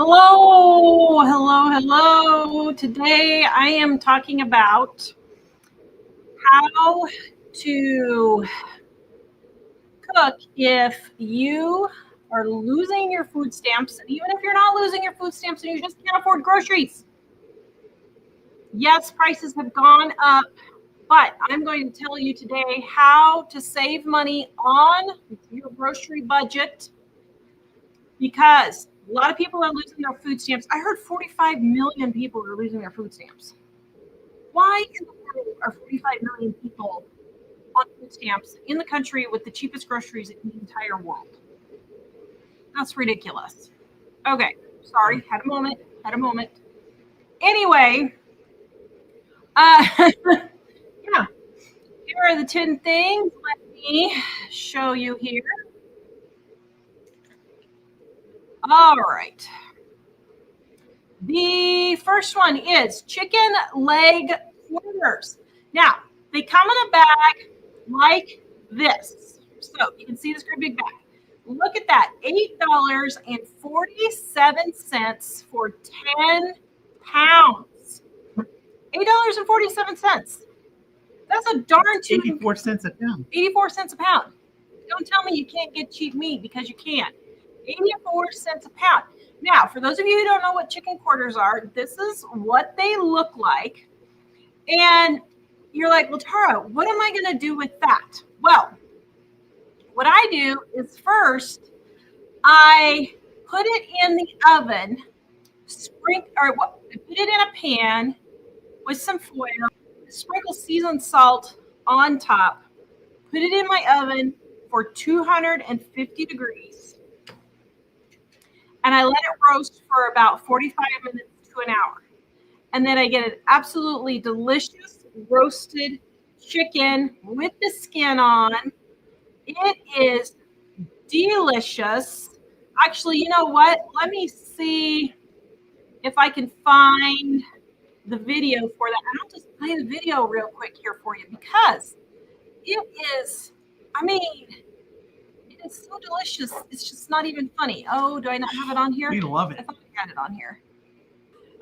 Hello, hello, hello. Today I am talking about how to cook if you are losing your food stamps, and even if you're not losing your food stamps and you just can't afford groceries. Yes, prices have gone up, but I'm going to tell you today how to save money on your grocery budget because a lot of people are losing their food stamps. I heard 45 million people are losing their food stamps. Why in the world are 45 million people on food stamps in the country with the cheapest groceries in the entire world? That's ridiculous. Okay, sorry, had a moment. Anyway, yeah, here are the 10 things. Let me show you here. All right. The first one is chicken leg quarters. Now, they come in a bag like this. So you can see this great big bag. Look at that, $8.47 for 10 pounds. $8.47. That's a darn 84 cents a pound. 84 cents a pound. Don't tell me you can't get cheap meat because you can. 84 cents a pound. Now, for those of you who don't know what chicken quarters are, this is what they look like. And you're like, well, Tara, what am I going to do with that? Well, what I do is first, I put it in the oven, put it in a pan with some foil, sprinkle seasoned salt on top, put it in my oven for 250 degrees, and I let it roast for about 45 minutes to an hour. And then I get an absolutely delicious roasted chicken with the skin on. It is delicious. Actually, you know what? Let me see if I can find the video for that. And I'll just play the video real quick here for you because it is, it is so delicious. It's just not even funny. Oh, do I not have it on here? We love it. I thought I had it on here.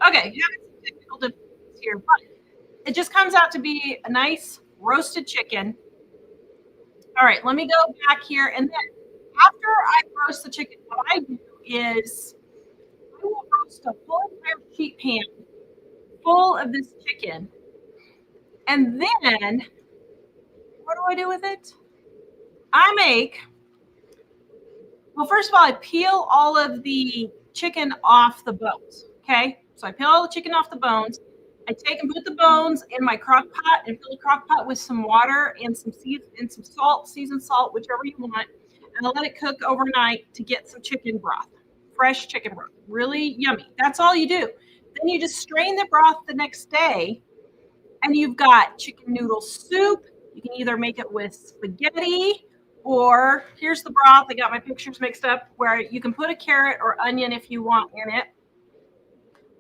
Okay, having some technical difficulties here, but it just comes out to be a nice roasted chicken. All right, let me go back here. And then after I roast the chicken, what I do is I will roast a full entire sheet pan full of this chicken. And then what do I do with it? Well, first of all, I peel all of the chicken off the bones. Okay. So I peel all the chicken off the bones. I take and put the bones in my crock pot and fill the crock pot with some water and some salt, seasoned salt, whichever you want. And I'll let it cook overnight to get some chicken broth, fresh chicken broth, really yummy. That's all you do. Then you just strain the broth the next day and you've got chicken noodle soup. You can either make it with spaghetti or here's the broth. I got my pictures mixed up where you can put a carrot or onion if you want in it.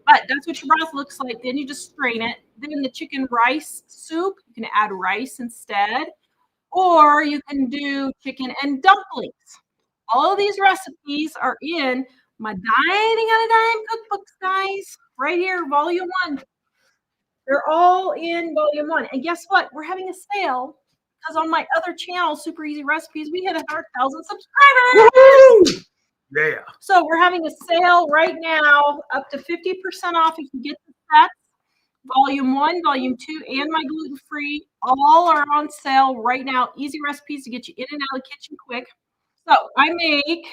But that's what your broth looks like. Then you just strain it. Then the chicken rice soup, you can add rice instead. Or you can do chicken and dumplings. All of these recipes are in my Dining on a Dime cookbooks, guys. Right here, volume 1. They're all in volume 1. And guess what? We're having a sale because on my other channel, Super Easy Recipes, we hit 100,000 subscribers. Woo! Yeah. So we're having a sale right now, up to 50% off if you get the sets. Volume 1, Volume 2, and my gluten-free, all are on sale right now. Easy recipes to get you in and out of the kitchen quick. So I make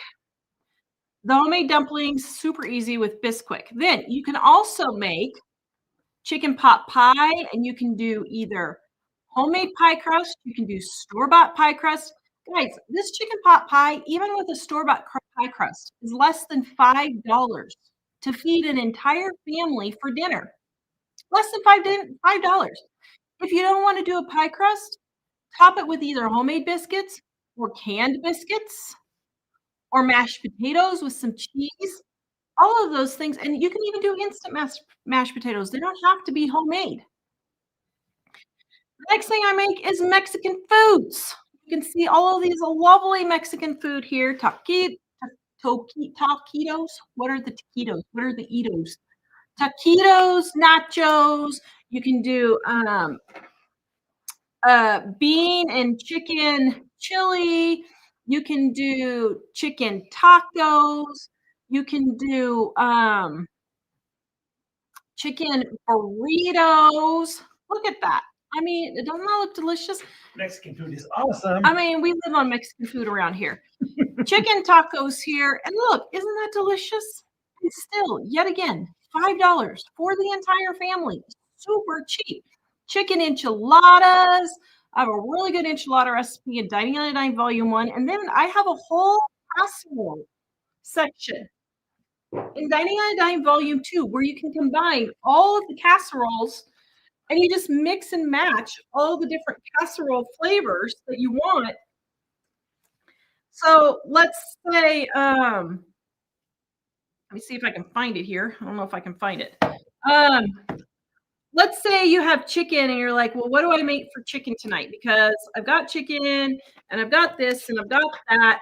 the homemade dumplings super easy with Bisquick. Then you can also make chicken pot pie, and you can do either homemade pie crust, you can do store-bought pie crust. Guys, this chicken pot pie, even with a store-bought pie crust, is less than $5 to feed an entire family for dinner. Less than $5. If you don't want to do a pie crust, top it with either homemade biscuits or canned biscuits or mashed potatoes with some cheese. All of those things. And you can even do instant mashed potatoes. They don't have to be homemade. The next thing I make is Mexican foods. You can see all of these lovely Mexican food here. taquitos. What are the taquitos? What are the Eatos? Taquitos, nachos. You can do bean and chicken chili. You can do chicken tacos. You can do chicken burritos. Look at that. I mean, doesn't that look delicious? Mexican food is awesome. I mean, we live on Mexican food around here. Chicken tacos here. And look, isn't that delicious? And still, yet again, $5 for the entire family. Super cheap. Chicken enchiladas. I have a really good enchilada recipe in Dining on a Dime Volume 1. And then I have a whole casserole section in Dining on a Dime Volume 2 where you can combine all of the casseroles and you just mix and match all the different casserole flavors that you want. So let's say, let me see if I can find it here. I don't know if I can find it. Let's say you have chicken and you're like, well, what do I make for chicken tonight? Because I've got chicken and I've got this and I've got that.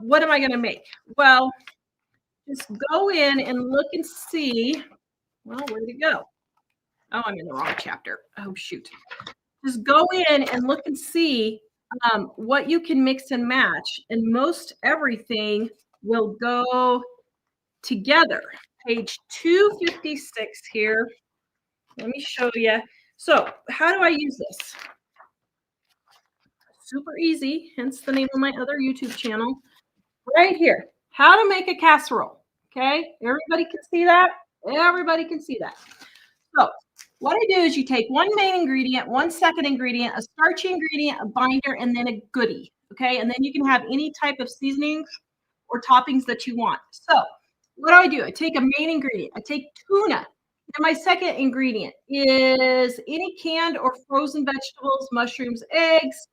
What am I going to make? Well, just go in and look and see. Well, where'd it go? Oh, I'm in the wrong chapter. Oh, shoot. Just go in and look and see what you can mix and match. And most everything will go together. Page 256 here. Let me show you. So how do I use this? Super easy, hence the name of my other YouTube channel. Right here, how to make a casserole. Okay, everybody can see that? Everybody can see that. So what I do is you take one main ingredient, one second ingredient, a starchy ingredient, a binder, and then a goodie. Okay, and then you can have any type of seasonings or toppings that you want. So what do? I take a main ingredient. I take tuna. And my second ingredient is any canned or frozen vegetables, mushrooms, eggs,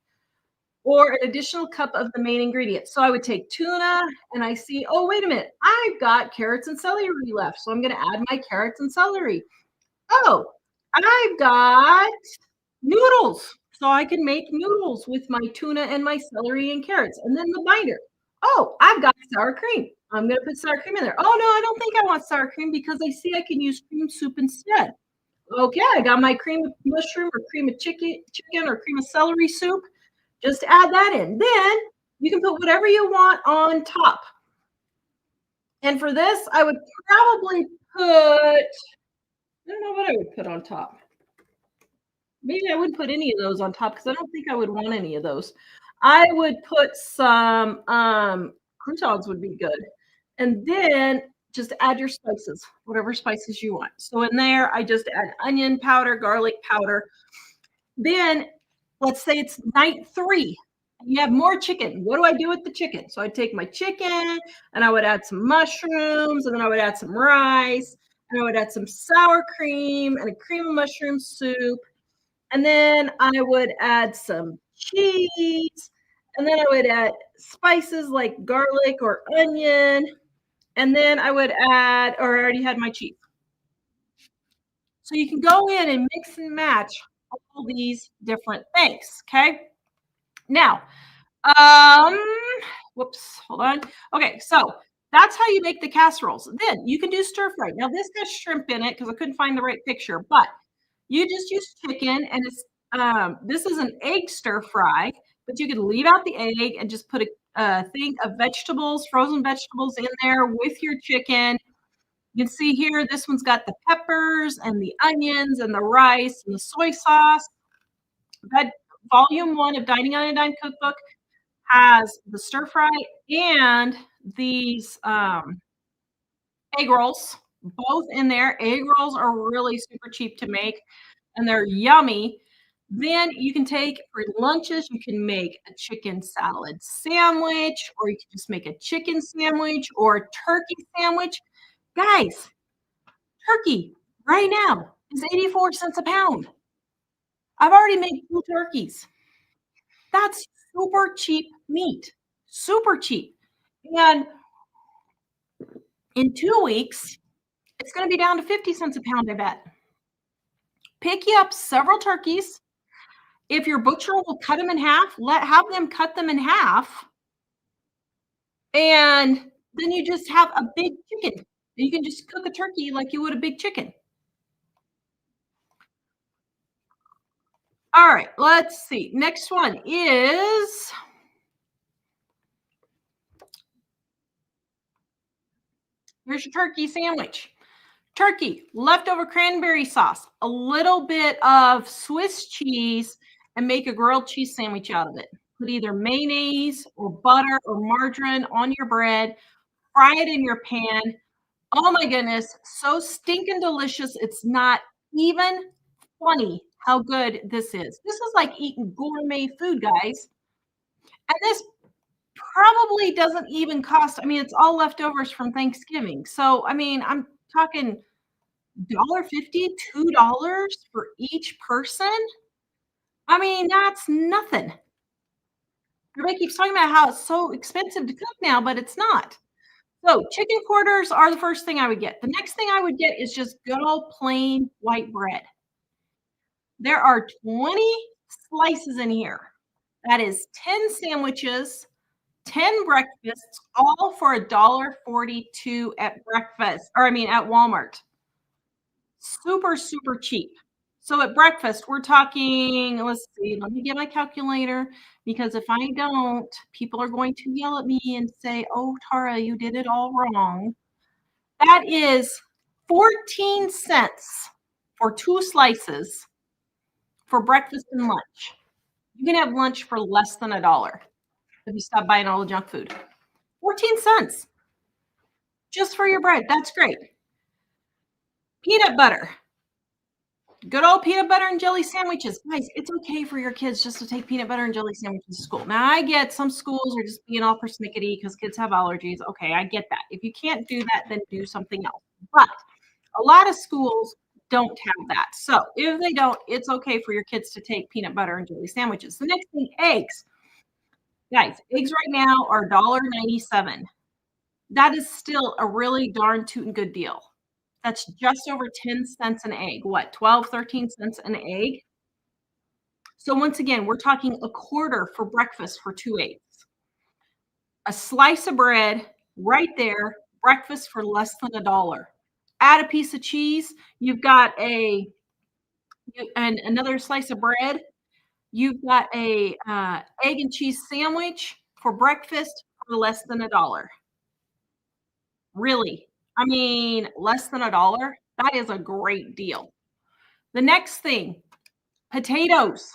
or an additional cup of the main ingredient. So I would take tuna and I see, oh, wait a minute, I've got carrots and celery left. So I'm going to add my carrots and celery. Oh, I've got noodles. So I can make noodles with my tuna and my celery and carrots. And then the binder. Oh, I've got sour cream. I'm going to put sour cream in there. Oh, no, I don't think I want sour cream because I see I can use cream soup instead. Okay, I got my cream of mushroom or cream of chicken or cream of celery soup. Just add that in. Then you can put whatever you want on top. And for this, I would probably put, I don't know what I would put on top. Maybe I wouldn't put any of those on top because I don't think I would want any of those. I would put some croutons would be good. And then just add your spices, whatever spices you want. So in there, I just add onion powder, garlic powder. Then let's say it's night 3. You have more chicken. What do I do with the chicken? So I take my chicken and I would add some mushrooms and then I would add some rice and I would add some sour cream and a cream of mushroom soup. And then I would add some cheese and then I would add spices like garlic or onion. And then I would add, or I already had my cheese. So you can go in and mix and match all these different things, okay? Now, whoops, hold on. Okay, so that's how you make the casseroles. Then you can do stir fry. Now this has shrimp in it because I couldn't find the right picture, but you just use chicken and it's, this is an egg stir fry, but you can leave out the egg and just put a thing of vegetables, frozen vegetables in there with your chicken. You can see here, this one's got the peppers and the onions and the rice and the soy sauce. That volume 1 of Dining on a Dime cookbook has the stir fry and these egg rolls, both in there. Egg rolls are really super cheap to make and they're yummy. Then you can take for lunches, you can make a chicken salad sandwich, or you can just make a chicken sandwich or a turkey sandwich. Guys, turkey right now is 84 cents a pound. I've already made 2 turkeys. That's super cheap meat, super cheap. And in 2 weeks, it's going to be down to 50 cents a pound, I bet. Pick you up several turkeys. If your butcher will cut them in half, have them cut them in half and then you just have a big chicken. You can just cook a turkey like you would a big chicken. All right, let's see. Next one is here's your turkey sandwich. Turkey, leftover cranberry sauce, a little bit of Swiss cheese, and make a grilled cheese sandwich out of it. Put either mayonnaise or butter or margarine on your bread, fry it in your pan. Oh my goodness, so stinking delicious. It's not even funny how good this is. This is like eating gourmet food, guys. And this probably doesn't even cost, I mean, it's all leftovers from Thanksgiving. So, I mean, I'm talking $1.50, $2 for each person. I mean, that's nothing. Everybody keeps talking about how it's so expensive to cook now, but it's not. So chicken quarters are the first thing I would get. The next thing I would get is just good old plain white bread. There are 20 slices in here. That is 10 sandwiches, 10 breakfasts, all for $1.42 at breakfast, or I mean at Walmart. Super, super cheap. So at breakfast, we're talking, let's see, let me get my calculator, because if I don't, people are going to yell at me and say, oh, Tara, you did it all wrong. That is 14 cents for 2 slices for breakfast and lunch. You can have lunch for less than $1 if you stop buying all the junk food. 14 cents just for your bread. That's great. Peanut butter. Good old peanut butter and jelly sandwiches. Guys, it's okay for your kids just to take peanut butter and jelly sandwiches to school. Now, I get some schools are just being all persnickety because kids have allergies. Okay, I get that. If you can't do that, then do something else. But a lot of schools don't have that. So if they don't, it's okay for your kids to take peanut butter and jelly sandwiches. The next thing, eggs. Guys, eggs right now are $1.97. That is still a really darn tootin' good deal. That's just over 10 cents an egg. What, 12, 13 cents an egg? So once again, we're talking a quarter for breakfast for 2 eggs. A slice of bread right there, breakfast for less than $1. Add a piece of cheese. You've got another slice of bread. You've got a egg and cheese sandwich for breakfast for less than $1. Really? I mean, less than $1? That is a great deal. The next thing, potatoes.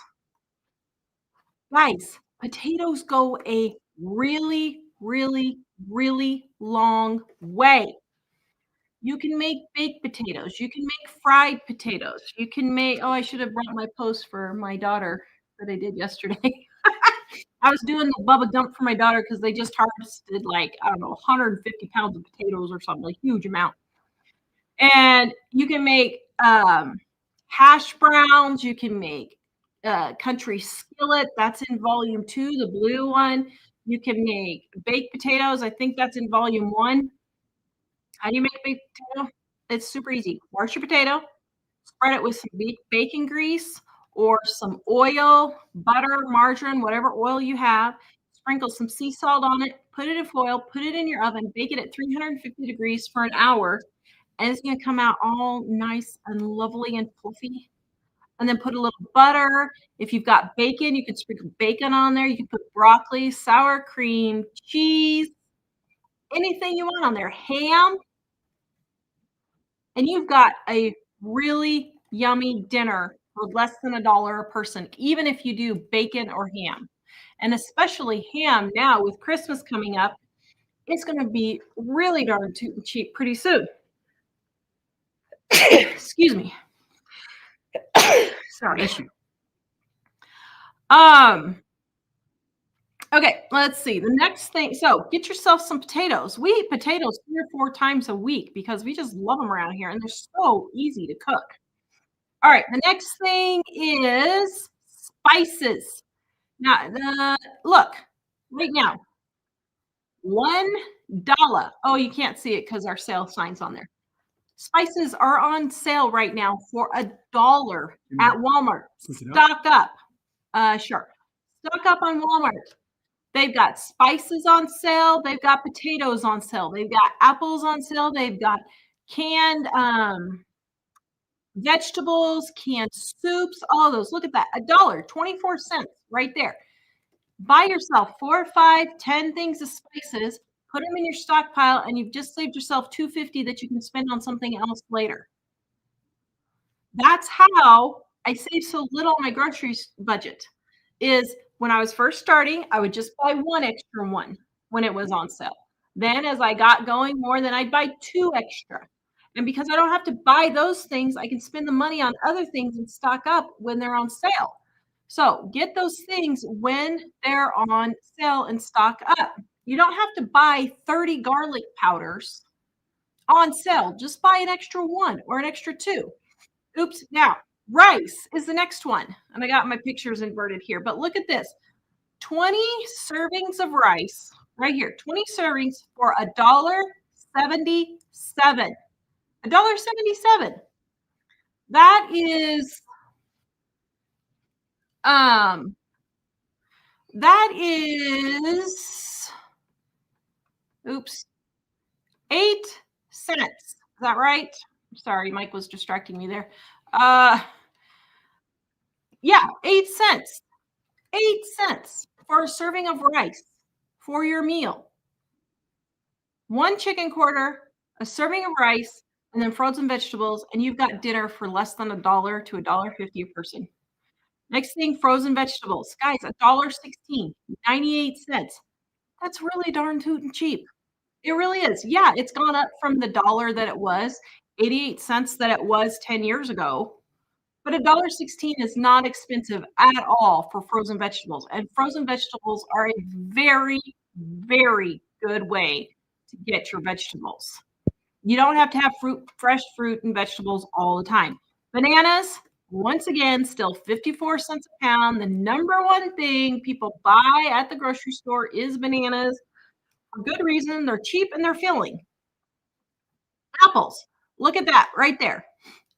Guys, potatoes go a really, really, really long way. You can make baked potatoes. You can make fried potatoes. You can make, oh, I should have brought my post for my daughter that I did yesterday. I was doing the Bubba Gump for my daughter because they just harvested like, I don't know, 150 pounds of potatoes or something, a huge amount. And you can make hash browns. You can make country skillet. That's in volume 2, the blue one. You can make baked potatoes. I think that's in volume 1. How do you make baked potato? It's super easy. Wash your potato, spread it with some bacon grease or some oil, butter, margarine, whatever oil you have. Sprinkle some sea salt on it, put it in foil, put it in your oven, bake it at 350 degrees for an hour, and it's going to come out all nice and lovely and fluffy. And then put a little butter. If you've got bacon, you can sprinkle bacon on there. You can put broccoli, sour cream, cheese, anything you want on there, ham. And you've got a really yummy dinner for less than $1 a person, even if you do bacon or ham. And especially ham now with Christmas coming up, it's going to be really darn cheap pretty soon. Excuse me. Sorry. Okay, let's see. The next thing, so get yourself some potatoes. We eat potatoes 3 or 4 times a week because we just love them around here and they're so easy to cook. All right, the next thing is spices. Now, look, right now, $1. Oh, you can't see it because our sale sign's on there. Spices are on sale right now for $1 at Walmart. Stock up. Sure. Stock up on Walmart. They've got spices on sale. They've got potatoes on sale. They've got apples on sale. They've got canned vegetables, canned soups, all of those. Look at that. $1.24 right there. Buy yourself 4, 5, 10 things of spices, put them in your stockpile, and you've just saved yourself $2.50 that you can spend on something else later. That's how I save so little on my groceries budget. Is when I was first starting, I would just buy one extra one when it was on sale. Then as I got going more, then I'd buy 2 extra. And because I don't have to buy those things, I can spend the money on other things and stock up when they're on sale. So get those things when they're on sale and stock up. You don't have to buy 30 garlic powders on sale. Just buy an extra one or an extra 2. Oops. Now, rice is the next one. And I got my pictures inverted here, but look at this. 20 servings of rice right here. 20 servings for $1.77. $1.77. That is oops, 8 cents. Is that right? Sorry, Mike was distracting me there. Yeah, 8 cents. 8 cents for a serving of rice for your meal. 1 chicken quarter, a serving of rice, and then frozen vegetables, and you've got dinner for less than $1 to $1.50 a person. Next thing, frozen vegetables. Guys, $1.16, 98 cents. That's really darn tootin' cheap. It really is. Yeah, it's gone up from the dollar that it was, 88 cents that it was 10 years ago. But $1.16 is not expensive at all for frozen vegetables. And frozen vegetables are a very, very good way to get your vegetables. You don't have to have fresh fruit and vegetables all the time. Bananas, once again, still 54 cents a pound. The number one thing people buy at the grocery store is bananas. For good reason. They're cheap and they're filling. Apples. Look at that right there.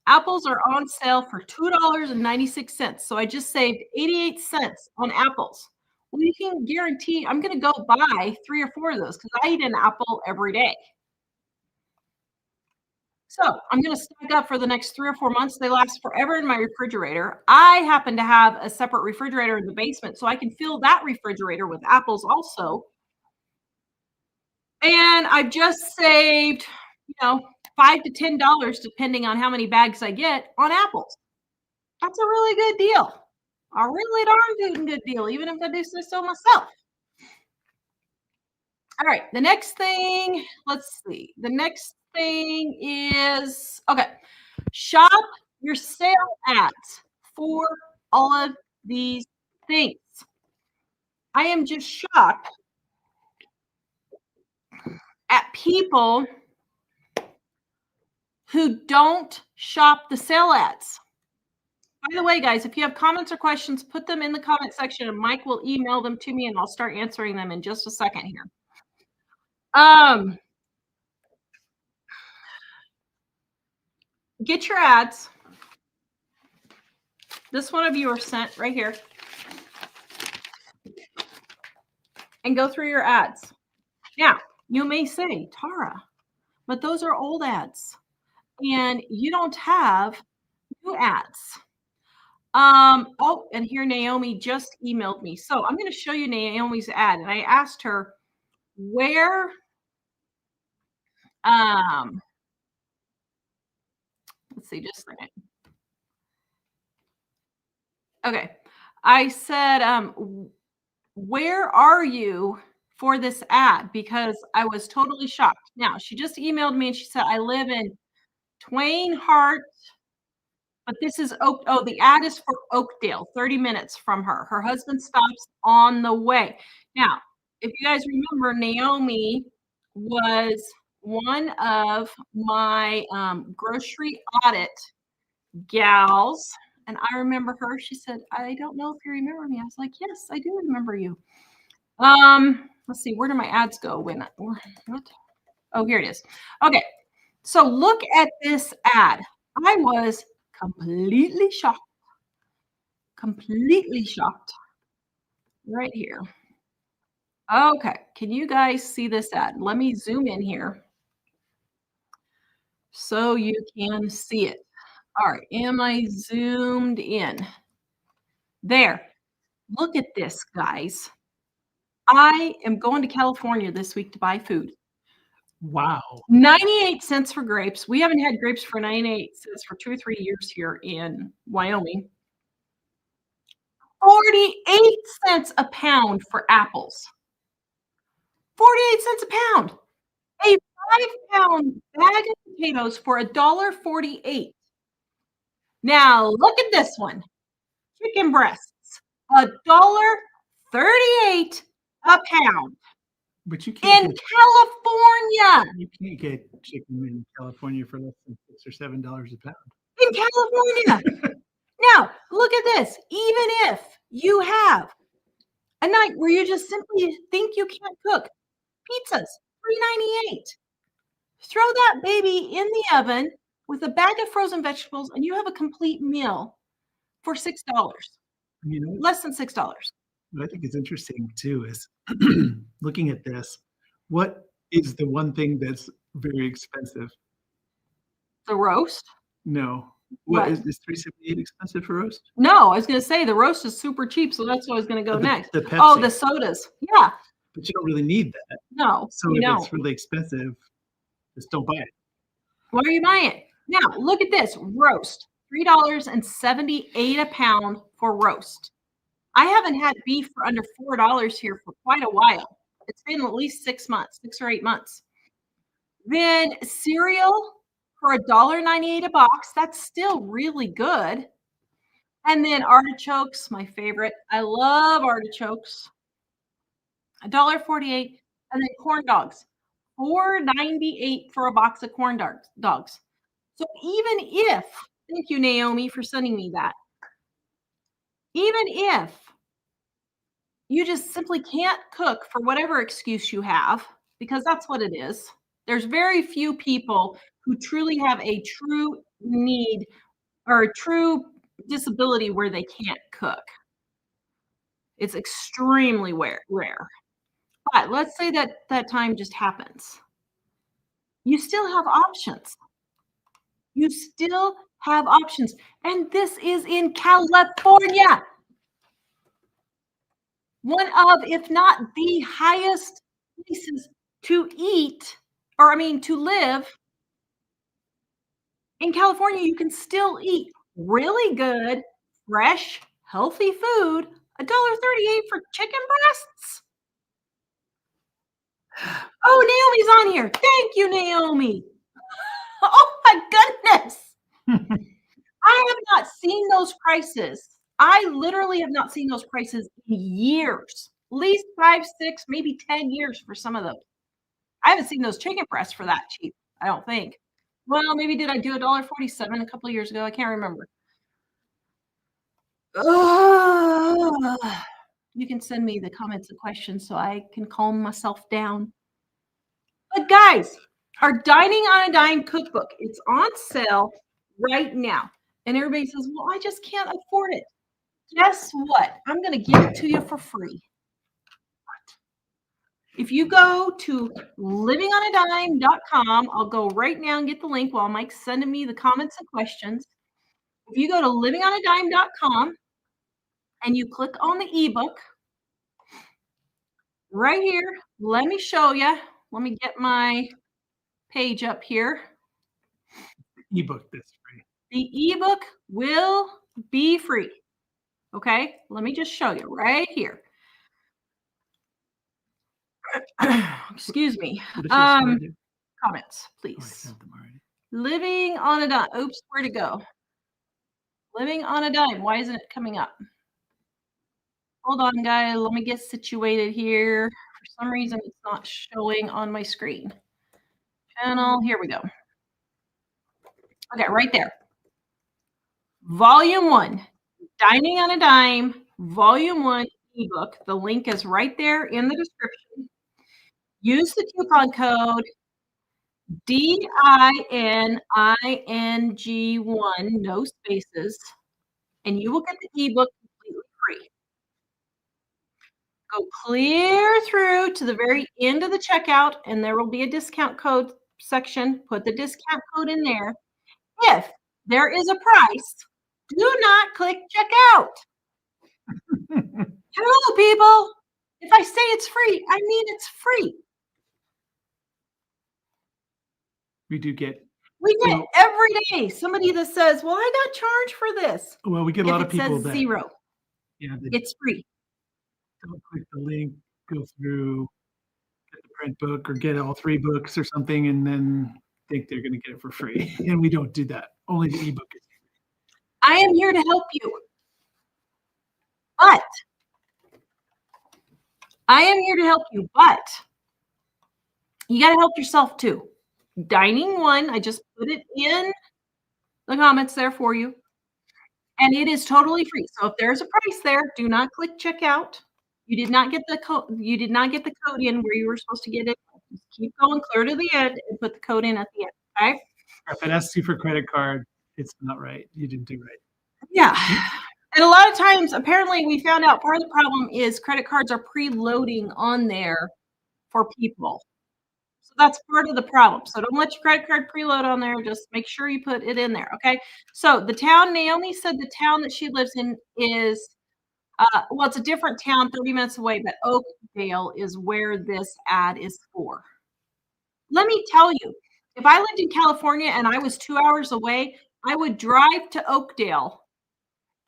Apples are on sale for $2.96. So I just saved 88 cents on apples. Well, you can guarantee I'm going to go buy 3 or 4 of those because I eat an apple every day. So I'm going to stock up for the next 3 or 4 months. They last forever in my refrigerator. I happen to have a separate refrigerator in the basement, so I can fill that refrigerator with apples also. And I've just saved, $5 to $10, depending on how many bags I get, on apples. That's a really good deal. A really darn good deal, even if I do say so myself. All right, the next thing, let's see. The next thing is, shop your sale ads for all of these things. I am just shocked at people who don't shop the sale ads. By the way, guys, if you have comments or questions, put them in the comment section and Mike will email them to me and I'll start answering them in just a second here. Get your ads. This one of you are sent right here. And go through your ads. Now, you may say, Tara, but those are old ads. And you don't have new ads. And here Naomi just emailed me. So I'm going to show you Naomi's ad. And I asked her where, let's see, just a minute. Okay. I said, where are you for this ad? Because I was totally shocked. Now, she just emailed me and she said, I live in Twain Harte, but this is the ad is for Oakdale, 30 minutes from her. Her husband stops on the way. Now, if you guys remember, Naomi was one of my grocery audit gals. And I remember her. She said, I don't know if you remember me. I was like, yes, I do remember you. Let's see, where do my ads go? What? Oh, here it is. Okay. So look at this ad. I was completely shocked. Completely shocked. Right here. Okay, can you guys see this ad? Let me zoom in here so you can see it. All right, am I zoomed in? There. Look at this, guys. I am going to California this week to buy food. Wow. 98 cents for grapes. We haven't had grapes for 98 cents for 2 or 3 years here in Wyoming. 48 cents a pound for apples. 48 cents a pound. A 5-pound bag of potatoes for $1.48. Now look at this one. Chicken breasts. $1.38 a pound But in California. you can't get chicken in California for less than $6 or $7 a pound. In California. Now, look at this. Even if you have a night where you just simply think you can't cook, pizzas, $3.98. Throw that baby in the oven with a bag of frozen vegetables, and you have a complete meal for $6. You know, Less than $6. what I think is interesting too is looking at this. What is the one thing that's very expensive? The roast? No. What? Is $3.78 expensive for roast? No, I was going to say the roast is super cheap, so that's what I was going to go next. The Pepsi. Oh, the sodas. Yeah. But you don't really need that. No, So you if don't. it's really expensive, just don't buy it. Why are you buying it? Now, look at this roast. $3.78 a pound for roast. I haven't had beef for under $4 here for quite a while. It's been at least 6 months, 6 or 8 months. Then cereal for $1.98 a box. That's still really good. And then artichokes, my favorite. I love artichokes. $1.48. And then corn dogs. $4.98 for a box of corn dogs. So even if, thank you, Naomi, for sending me that. Even if you just simply can't cook for whatever excuse you have, because that's what it is. There's very few people who truly have a true need or a true disability where they can't cook. It's extremely rare. But let's say that time just happens. You still have options. You still have options. And this is in California. One of, if not the highest places to eat, or I mean to live. In California, you can still eat really good, fresh, healthy food. $1.38 for chicken breasts. Oh, Naomi's on here. Thank you, Naomi. Oh my goodness. I have not seen those prices. I literally have not seen those prices in years. At least 5, 6, maybe 10 years for some of those. I haven't seen those chicken breasts for that cheap, I don't think. Well, maybe did I do $1.47 a couple of years ago? I can't remember. You can send me the comments and questions so I can calm myself down. But guys, our Dining on a Dime cookbook, it's on sale right now. And everybody says, well, I just can't afford it. Guess what? I'm going to give it to you for free. If you go to livingonadime.com, I'll go right now and get the link while Mike's sending me the comments and questions. If you go to livingonadime.com and you click on the ebook, right here, let me show you. Let me get my page up here. Ebook that's free. The ebook will be free. Okay, let me just show you right here. Excuse me. Comments, please. Living on a Dime. Oops, where'd it go? Living on a Dime. Why isn't it coming up? Hold on, guys. Let me get situated here. For some reason, it's not showing on my screen. Channel. Here we go. Okay, right there. Volume 1. Dining on a Dime. Volume 1 ebook. The link is right there in the description. Use the coupon code DINING1, no spaces, and you will get the ebook completely free. Go clear through to the very end of the checkout, and there will be a discount code section. Put the discount code in there. If there is a price, do not click checkout. Hello, people. If I say it's free, I mean it's free. We do get, We get So- every day somebody that says, well, I got charged for this. well, we get a If lot it of people says that, zero, yeah, they it's free. don't click the link, go through, get the print book or get all 3 books or something, and then think they're going to get it for free. And we don't do that. Only the ebook is. I am here to help you. But you got to help yourself too. Dining One, I just put it in the comments there for you. And it is totally free. So if there's a price there, do not click checkout. You did not get the code. You did not get the code in where you were supposed to get it. Just keep going clear to the end and put the code in at the end. Okay. If it asks you for credit card, it's not right. You didn't do right. Yeah. And a lot of times, apparently, we found out part of the problem is credit cards are preloading on there for people. So that's part of the problem. So don't let your credit card preload on there. Just make sure you put it in there. Okay. So the town, Naomi said the town that she lives in is, well, it's a different town 30 minutes away, but Oakdale is where this ad is for. Let me tell you, if I lived in California and I was 2 hours away, I would drive to Oakdale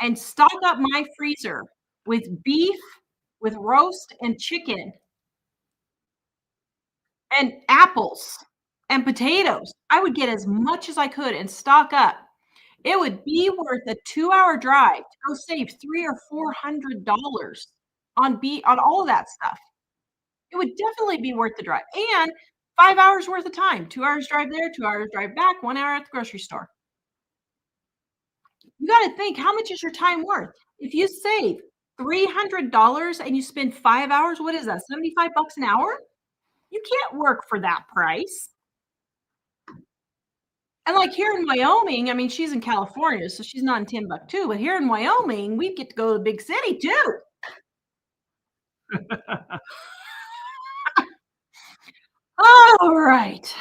and stock up my freezer with beef, with roast and chicken and apples and potatoes. I would get as much as I could and stock up. It would be worth a 2-hour drive to go save $300 or $400 on all of that stuff. It would definitely be worth the drive. And 5 hours worth of time. 2 hours drive there, 2 hours drive back, 1 hour at the grocery store. You got to think, how much is your time worth? If you save $300 and you spend 5 hours, what is that? $75 an hour? You can't work for that price. And like here in Wyoming, I mean, she's in California, so she's not in Timbuktu, but here in Wyoming, we get to go to the big city too. All right.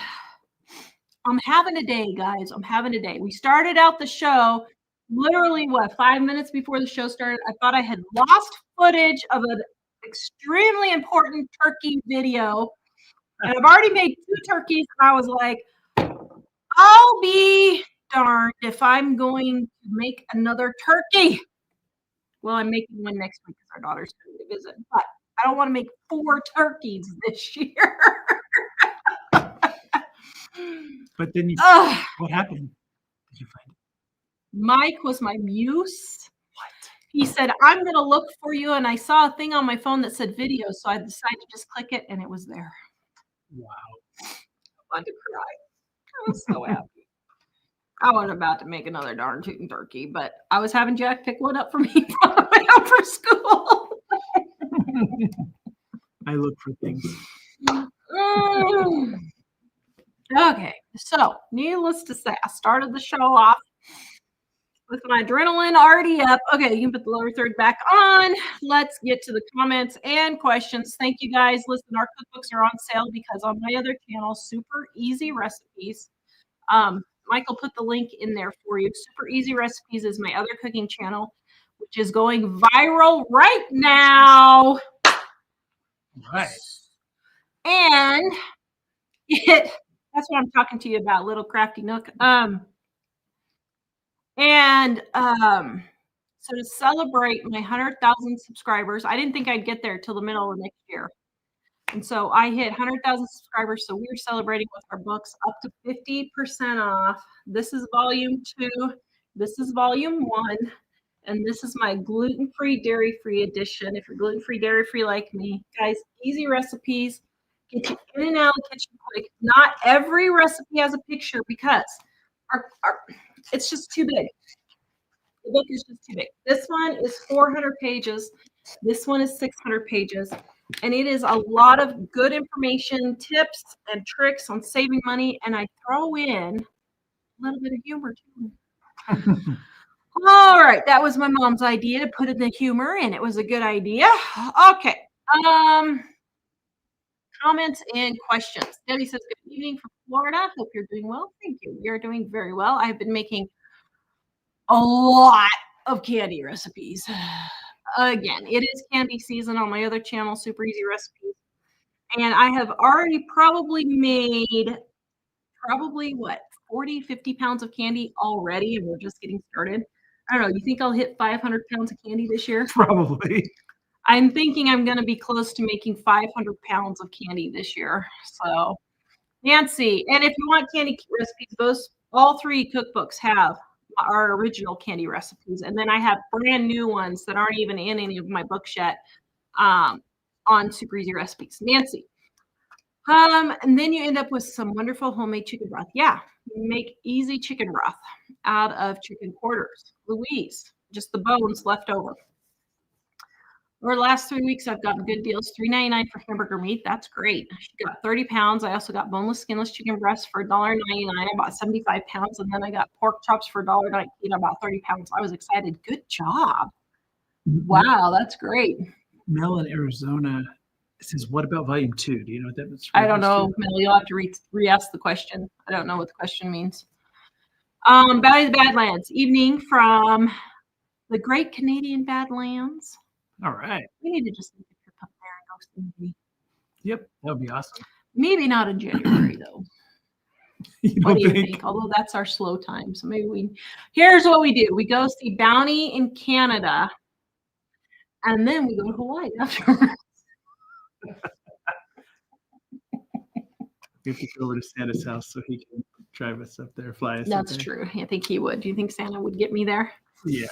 I'm having a day, guys. I'm having a day. We started out the show literally, 5 minutes before the show started. I thought I had lost footage of an extremely important turkey video. And I've already made 2 turkeys. And I was like, I'll be darned if I'm going to make another turkey. Well, I'm making one next week because our daughter's coming to visit. But I don't want to make 4 turkeys this year. But then what happened? Did you find it? Mike was my muse. What? He said, I'm going to look for you. And I saw a thing on my phone that said video. So I decided to just click it and it was there. Wow. I wanted to cry. I was so happy. I was about to make another darn tootin' turkey, but I was having Jack pick one up for me on the way home from school. I look for things. Okay, so needless to say, I started the show off with my adrenaline already up. Okay, you can put the lower third back on. Let's get to the comments and questions. Thank you guys. Listen, our cookbooks are on sale because on my other channel, Super Easy Recipes, Michael put the link in there for you. Super Easy Recipes is my other cooking channel, which is going viral right now. Right. And that's what I'm talking to you about, Little Crafty Nook. So to celebrate my 100,000 subscribers, I didn't think I'd get there till the middle of next year. And so I hit 100,000 subscribers. So we're celebrating with our books up to 50% off. This is volume 2. This is volume 1. And this is my gluten-free, dairy-free edition. If you're gluten-free, dairy-free like me, guys, easy recipes. Get you in and out of the kitchen quick. Not every recipe has a picture because it's just too big. The book is just too big. This one is 400 pages. This one is 600 pages. And it is a lot of good information, tips, and tricks on saving money. And I throw in a little bit of humor too. All right. That was my mom's idea to put in the humor, and it was a good idea. Okay. Comments and questions. Debbie says, good evening from Florida. Hope you're doing well. Thank you. You're doing very well. I've been making a lot of candy recipes. Again, it is candy season on my other channel, Super Easy Recipes. And I have already probably made what, 40, 50 pounds of candy already, and we're just getting started. I don't know. You think I'll hit 500 pounds of candy this year? Probably. I'm thinking I'm going to be close to making 500 pounds of candy this year. So, Nancy, and if you want candy recipes, all 3 cookbooks have our original candy recipes, and then I have brand new ones that aren't even in any of my books yet on Super Easy Recipes. Nancy, and then you end up with some wonderful homemade chicken broth. Yeah, make easy chicken broth out of chicken quarters. Louise, just the bones left over. Over the last 3 weeks, I've gotten good deals. $3.99 for hamburger meat. That's great. She got 30 pounds. I also got boneless, skinless chicken breasts for $1.99. I bought 75 pounds, and then I got pork chops for $1.19. I bought 30 pounds. I was excited. Good job. Wow, that's great. Mel in Arizona says, what about volume 2? Do you know what that means? I don't know, Mel. You'll have to re-ask the question. I don't know what the question means. Valley of the Badlands. Evening from the Great Canadian Badlands. All right. We need to just make a trip up there and go see the movie. Yep, that would be awesome. Maybe not in January, though. What do you think? Although that's our slow time. So maybe here's what we do. We go see Bounty in Canada, and then we go to Hawaii afterwards. We have to go over to Santa's house so he can drive us up there, fly us That's up there. true. I think he would. Do you think Santa would get me there? Yeah.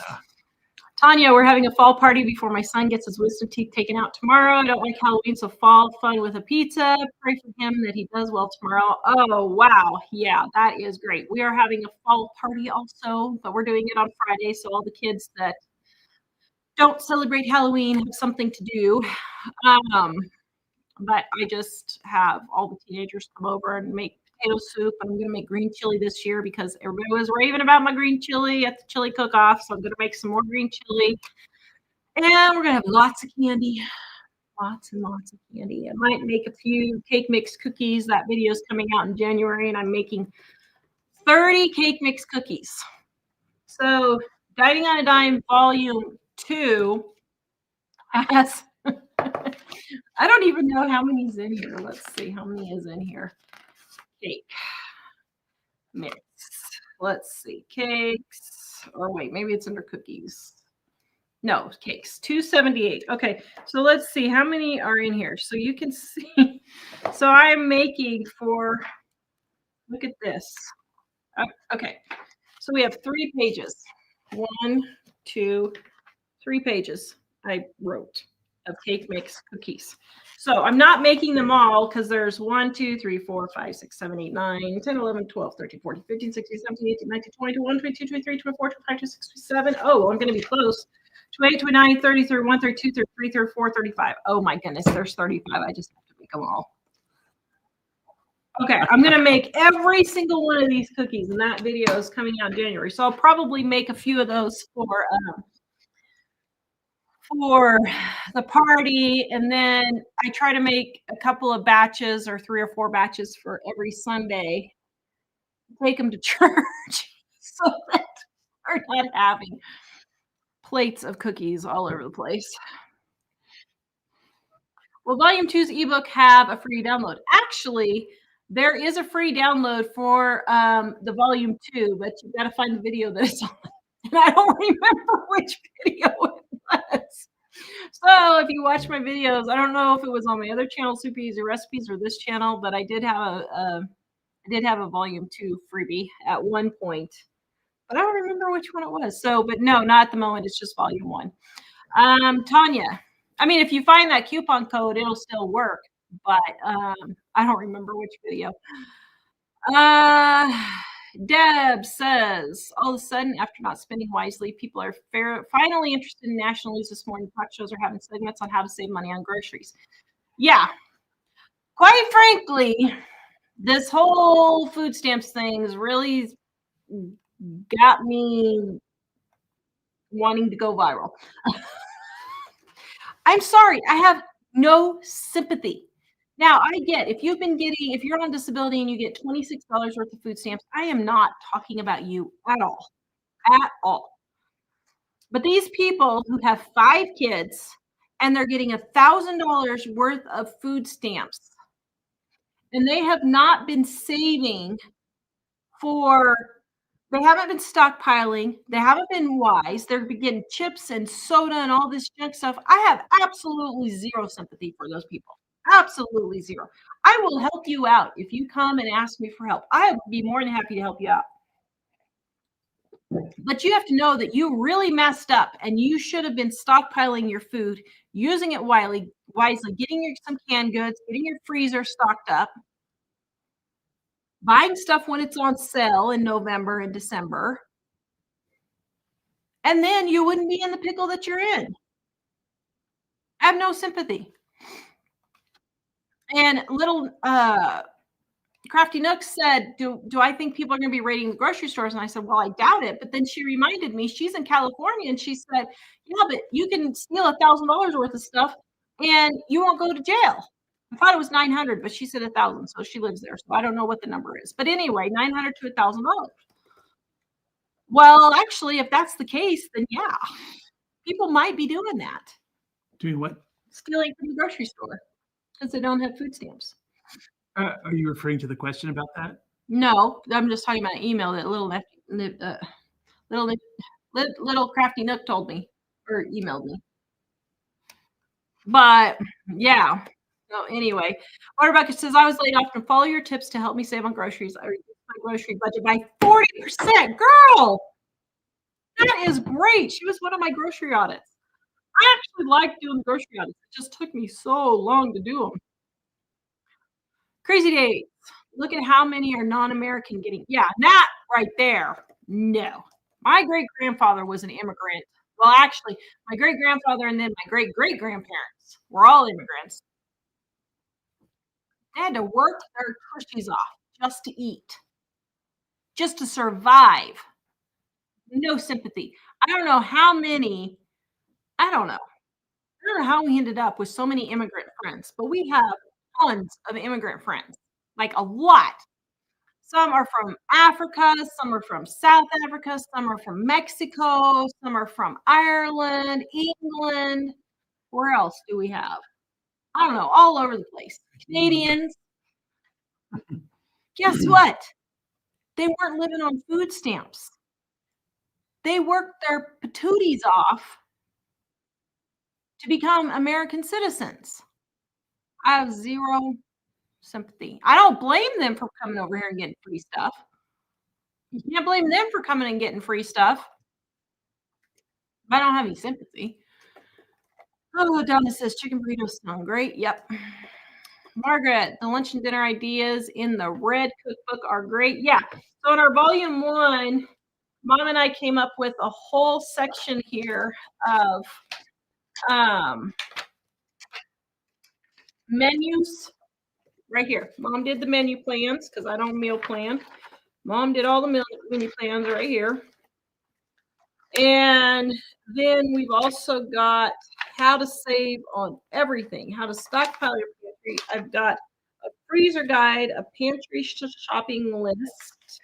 Tanya, we're having a fall party before my son gets his wisdom teeth taken out tomorrow. I don't like Halloween, so fall fun with a pizza. Pray for him that he does well tomorrow. Oh, wow. Yeah, that is great. We are having a fall party also, but we're doing it on Friday, so all the kids that don't celebrate Halloween have something to do. But I just have all the teenagers come over and make potato soup. I'm going to make green chili this year because everybody was raving about my green chili at the chili cook-off. So I'm going to make some more green chili. And we're going to have lots of candy. Lots and lots of candy. I might make a few cake mix cookies. That video is coming out in January, and I'm making 30 cake mix cookies. So Dining on a Dime Volume 2 has... I don't even know how many's in here. Let's see how many is in here. Cake mix. Let's see. Cakes. Or wait, maybe it's under cookies. No, cakes. 278. Okay, so let's see how many are in here. So you can see. So I'm making for, look at this. Okay, so we have 3 pages. 1, 2, 3 pages I wrote of cake mix cookies. So I'm not making them all because there's 1, 2, 3, 4, 5, 6, 7, 8, 9, 10, 11, 12, 13, 14, 15, 16, 17, 18, 19, 20, 21, 22, 23, 24, 25, 26, 27. Oh, I'm going to be close. 28, 29, 30, 31, 32, 33, 34, 35. Oh my goodness, there's 35. I just have to make them all. Okay, I'm going to make every single one of these cookies, and that video is coming out in January. So I'll probably make a few of those for the party, and then I try to make a couple of batches or 3 or 4 batches for every Sunday, take them to church so that we're not having plates of cookies all over the place. Will Volume 2's ebook have a free download? Actually, there is a free download for the Volume 2, but you've got to find the video that it's on. And I don't remember which video it was. So if you watch my videos, I don't know if it was on my other channel, Super Easy Recipes, or this channel, but I did have a Volume 2 freebie at one point. But I don't remember which one it was. So, but no, not at the moment. It's just Volume 1. Tanya, I mean, if you find that coupon code, it'll still work. But I don't remember which video. Deb says, all of a sudden, after not spending wisely, people are finally interested in national news this morning. Talk shows are having segments on how to save money on groceries. Yeah. Quite frankly, this whole food stamps thing has really got me wanting to go viral. I'm sorry. I have No sympathy. Now, I get if you're on disability and you get $26 worth of food stamps, I am not talking about you at all. At all. But these people who have 5 kids and they're getting $1,000 worth of food stamps, and they have not been saving for they haven't been stockpiling, they haven't been wise, they're getting chips and soda and all this junk stuff. I have absolutely 0 sympathy for those people. Absolutely 0. I will help you out if you come and ask me for help. I would be more than happy to help you out. But you have to know that you really messed up and you should have been stockpiling your food, using it wisely, getting some canned goods, getting your freezer stocked up, buying stuff when it's on sale in November and December, and then you wouldn't be in the pickle that you're in. I have no sympathy. And little Crafty Nook said, do I think people are going to be raiding the grocery stores? And I said, well, I doubt it. But then she reminded me she's in California, and she said, yeah, but you can steal $1,000 worth of stuff and you won't go to jail. I thought it was 900, but she said 1,000. So she lives there. So I don't know what the number is. But anyway, 900 to $1,000. Well, actually, if that's the case, then yeah, people might be doing that. Doing what? Stealing from the grocery store because they don't have food stamps. Are you referring to the question about that? No, I'm just talking about an email that little Crafty Nook told me or emailed me. But yeah. So anyway, Water Bucket says I was laid off and follow your tips to help me save on groceries. I reduced my grocery budget by 40%. Girl, that is great. She was one of my grocery audits. I actually like doing grocery audits. It just took me so long to do them. Crazy days. Look at how many are non-American getting. Yeah, that right there. No. My great-grandfather was an immigrant. Well, actually, my great-grandfather and then my great-great-grandparents were all immigrants. They had to work their tushies off just to eat, just to survive. No sympathy. I don't know how many. I don't know how we ended up with so many immigrant friends, but we have tons of immigrant friends, like a lot. Some are from Africa, some are from South Africa, some are from Mexico, some are from Ireland, England. Where else do we have? I don't know, all over the place. Canadians. Guess what? They weren't living on food stamps. They worked their patooties off to become American citizens. I have 0 sympathy. I don't blame them for coming over here and getting free stuff. You can't blame them for coming and getting free stuff. But I don't have any sympathy. Oh, Donna says chicken burritos sound great. Yep. Margaret, the lunch and dinner ideas in the red cookbook are great. Yeah. So in our volume 1, Mom and I came up with a whole section here of menus. Right here. Mom did the menu plans because I don't meal plan. Mom did all the menu plans right here. And then we've also got how to save on everything, how to stockpile your pantry. I've got a freezer guide, a pantry shopping list,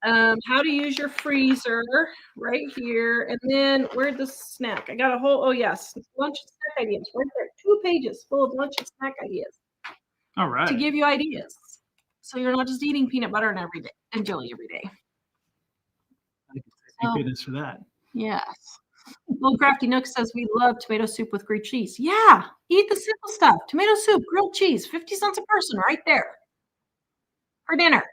how to use your freezer right here. And then where'd the snack? I got a whole, oh yes, lunch and snack ideas right there. 2 pages full of lunch and snack ideas. All right. To give you ideas. So you're not just eating peanut butter and jelly every day. Thank goodness for that. Yes. Little Crafty Nook says we love tomato soup with grilled cheese. Yeah, eat the simple stuff. Tomato soup, grilled cheese, 50 cents a person right there for dinner.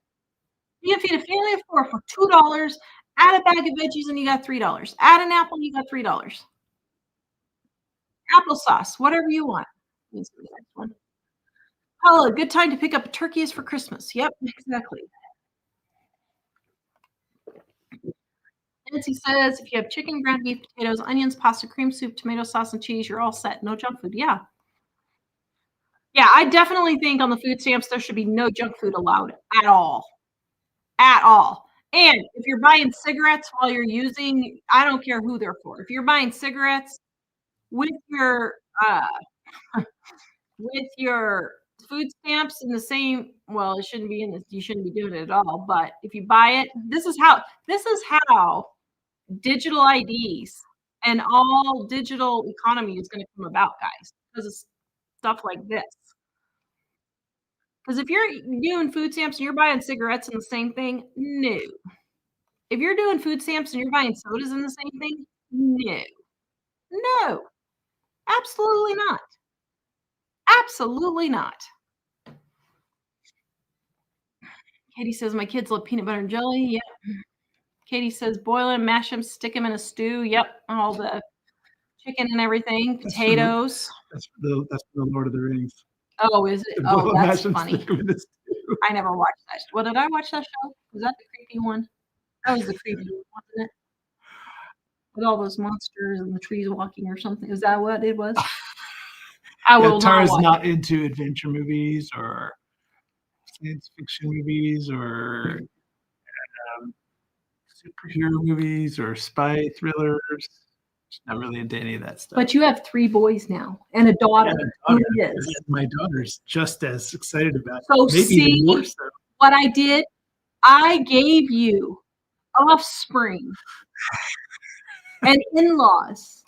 You can feed a family of 4 for $2. Add a bag of veggies and you got $3. Add an apple, you got $3. Applesauce, whatever you want. Let's do the next one. Oh, a good time to pick up a turkey is for Christmas. Yep, exactly. Nancy says if you have chicken, ground beef, potatoes, onions, pasta, cream soup, tomato sauce, and cheese, you're all set. No junk food. Yeah. Yeah, I definitely think on the food stamps there should be no junk food allowed at all. At all. And if you're buying cigarettes while you're using, I don't care who they're for. If you're buying cigarettes with your with your food stamps in the same, well, it shouldn't be in this, you shouldn't be doing it at all, but if you buy it, this is how digital IDs and all digital economy is gonna come about, guys, because of stuff like this. Because if you're doing food stamps and you're buying cigarettes in the same thing, no. If you're doing food stamps and you're buying sodas in the same thing, no. No, absolutely not. Absolutely not. Katie says, "My kids love peanut butter and jelly." Yep. Katie says, "Boil them, mash them, stick them in a stew." Yep, all the chicken and everything, That's potatoes. That's for the Lord of the Rings. Oh, is it? The Oh, boiled that's mash and funny. stick 'em in the stew. I never watched that. Well, did I watch that show? Was that the creepy one? That was the creepy one, wasn't it? With all those monsters and the trees walking or something. Is that what it was? I will Tara's not watch not it. into adventure movies or science fiction movies or superhero movies or spy thrillers. She's not really into any of that stuff. But you have 3 boys now and a daughter. Yeah, Who is? my daughter's just as excited about it. So Maybe even see more so. what I did? I gave you offspring and in-laws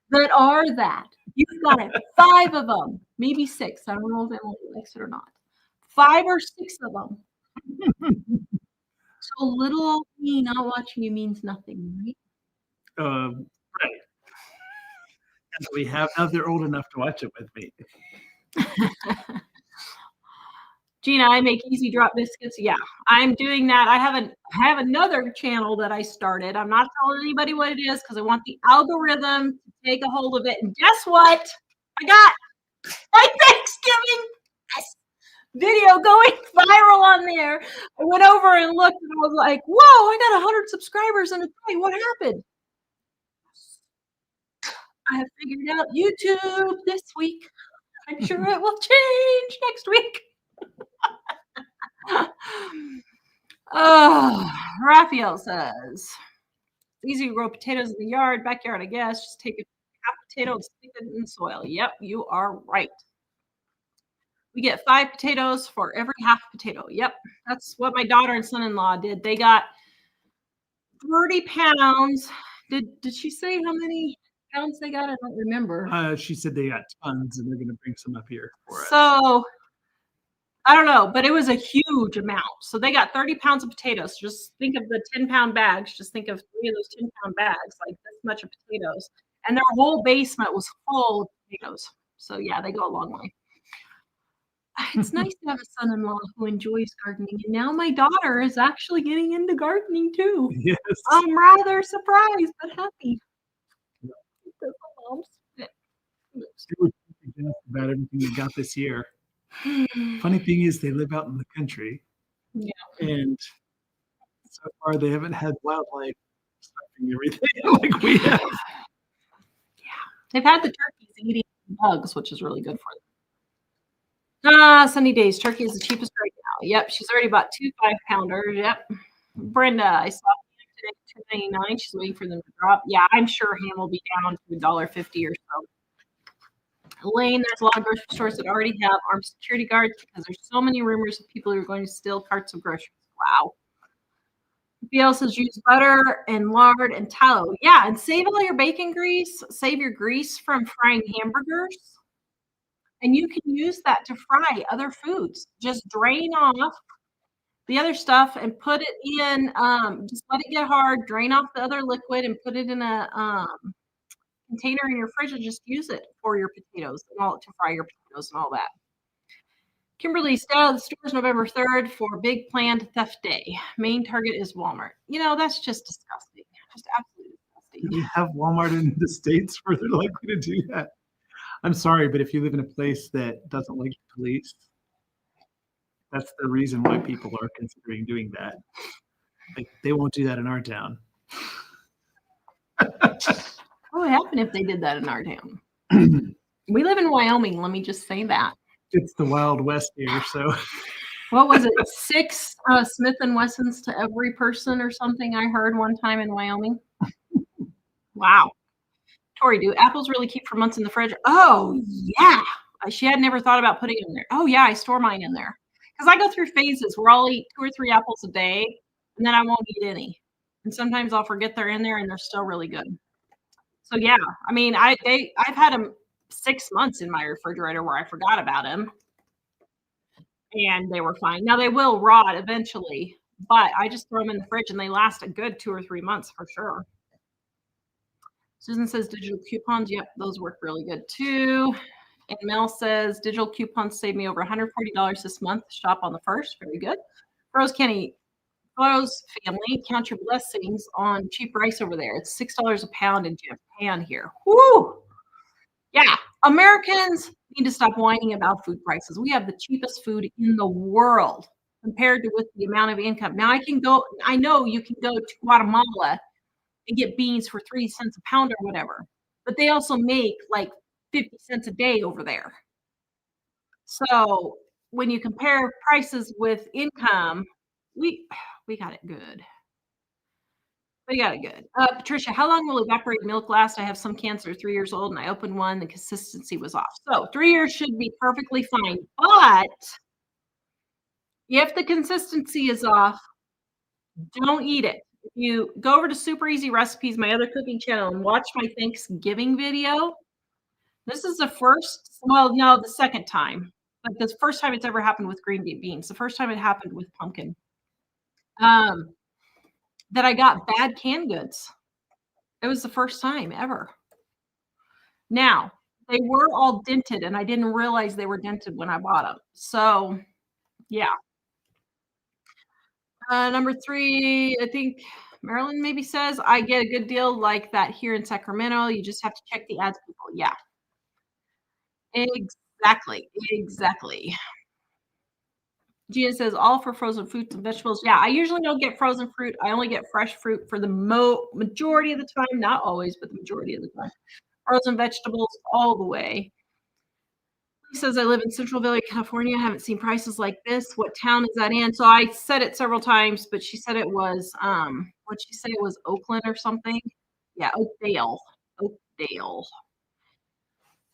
that are that. You've got it. 5 of them, maybe 6. I don't know if Emily likes it or not. 5 or 6 of them. So little old me not watching you means nothing, right? Right. And we have now they're old enough to watch it with me. Gina, I make easy drop biscuits. Yeah, I'm doing that. I have another channel that I started. I'm not telling anybody what it is because I want the algorithm to take a hold of it. And guess what? I got my Thanksgiving video going viral on there. I went over and looked and I was like, whoa, I got 100 subscribers in a day. What happened? I have figured out YouTube this week. I'm sure it will change next week. Oh, Raphael says, easy to grow potatoes in the yard, backyard, I guess. Just take a half potato and stick it in the soil. Yep, you are right. We get 5 potatoes for every half potato. Yep, that's what my daughter and son-in-law did. They got 30 pounds. Did she say how many pounds they got? I don't remember. She said they got tons and they're going to bring some up here for us. So I don't know, but it was a huge amount. So they got 30 pounds of potatoes. Just think of the 10-pound bags. Just think of 3 of those 10-pound bags, like this much of potatoes. And their whole basement was full of potatoes. So yeah, they go a long way. It's nice to have a son-in-law who enjoys gardening. And now my daughter is actually getting into gardening too. Yes. I'm rather surprised, but happy. About everything we got this year. Funny thing is, they live out in the country, and so far they haven't had wildlife stopping everything like we have. Yeah, they've had the turkeys eating bugs, which is really good for them. Sunny days. Turkey is the cheapest right now. Yep, she's already bought 2 5-pounders. Yep. Brenda, I saw today $2.99. She's waiting for them to drop. Yeah, I'm sure ham will be down to $1.50 or so. Elaine, there's a lot of grocery stores that already have armed security guards because there's so many rumors of people who are going to steal carts of groceries. Wow. BL says use butter and lard and tallow. Yeah, and save all your bacon grease. Save your grease from frying hamburgers. And you can use that to fry other foods. Just drain off the other stuff and put it in, just let it get hard, drain off the other liquid and put it in a container in your fridge and just use it for your potatoes and all to fry your potatoes and all that. Kimberly, stay out of the stores November 3rd for big planned theft day. Main target is Walmart. You know, that's just disgusting. Just absolutely disgusting. We have Walmart in the States where they're likely to do that. I'm sorry, but if you live in a place that doesn't like police, that's the reason why people are considering doing that. Like, they won't do that in our town. What would happen if they did that in our town? We live in Wyoming. Let me just say that. It's the Wild West here, so. What was it? 6 Smith & Wessons to every person or something I heard one time in Wyoming. Wow. Tori, do apples really keep for months in the fridge? Oh, yeah. She had never thought about putting it in there. Oh, yeah, I store mine in there. Because I go through phases where I'll eat 2 or 3 apples a day, and then I won't eat any. And sometimes I'll forget they're in there, and they're still really good. So, yeah, I mean, I've had them 6 months in my refrigerator where I forgot about them, and they were fine. Now, they will rot eventually, but I just throw them in the fridge, and they last a good 2 or 3 months for sure. Susan says digital coupons. Yep, those work really good too. And Mel says digital coupons saved me over $140 this month. Shop on the 1st. Very good. Rose Kenny, Rose family, count your blessings on cheap rice over there. It's $6 a pound in Japan here. Woo! Yeah, Americans need to stop whining about food prices. We have the cheapest food in the world compared to with the amount of income. Now I know you can go to Guatemala and get beans for 3 cents a pound or whatever, but they also make like 50 cents a day over there. So when you compare prices with income, we got it good. We got it good. Patricia, how long will evaporated milk last? I have some cans that are 3 years old and I opened one, the consistency was off. So 3 years should be perfectly fine, but if the consistency is off, don't eat it. If you go over to Super Easy Recipes, my other cooking channel, and watch my Thanksgiving video, this is the second time, but the first time it's ever happened with green beans. The first time it happened with pumpkin. That I got bad canned goods. It was the first time ever. Now, they were all dented, and I didn't realize they were dented when I bought them. So, yeah. Number 3, I think Marilyn maybe says, I get a good deal like that here in Sacramento. You just have to check the ads, people. Yeah. Exactly. Gia says, all for frozen fruits and vegetables. Yeah, I usually don't get frozen fruit. I only get fresh fruit for the majority of the time. Not always, but the majority of the time. Frozen vegetables all the way. He says, I live in Central Valley, California. I haven't seen prices like this. What town is that in? So I said it several times, but she said it was, what'd she say? It was Oakland or something? Yeah, Oakdale.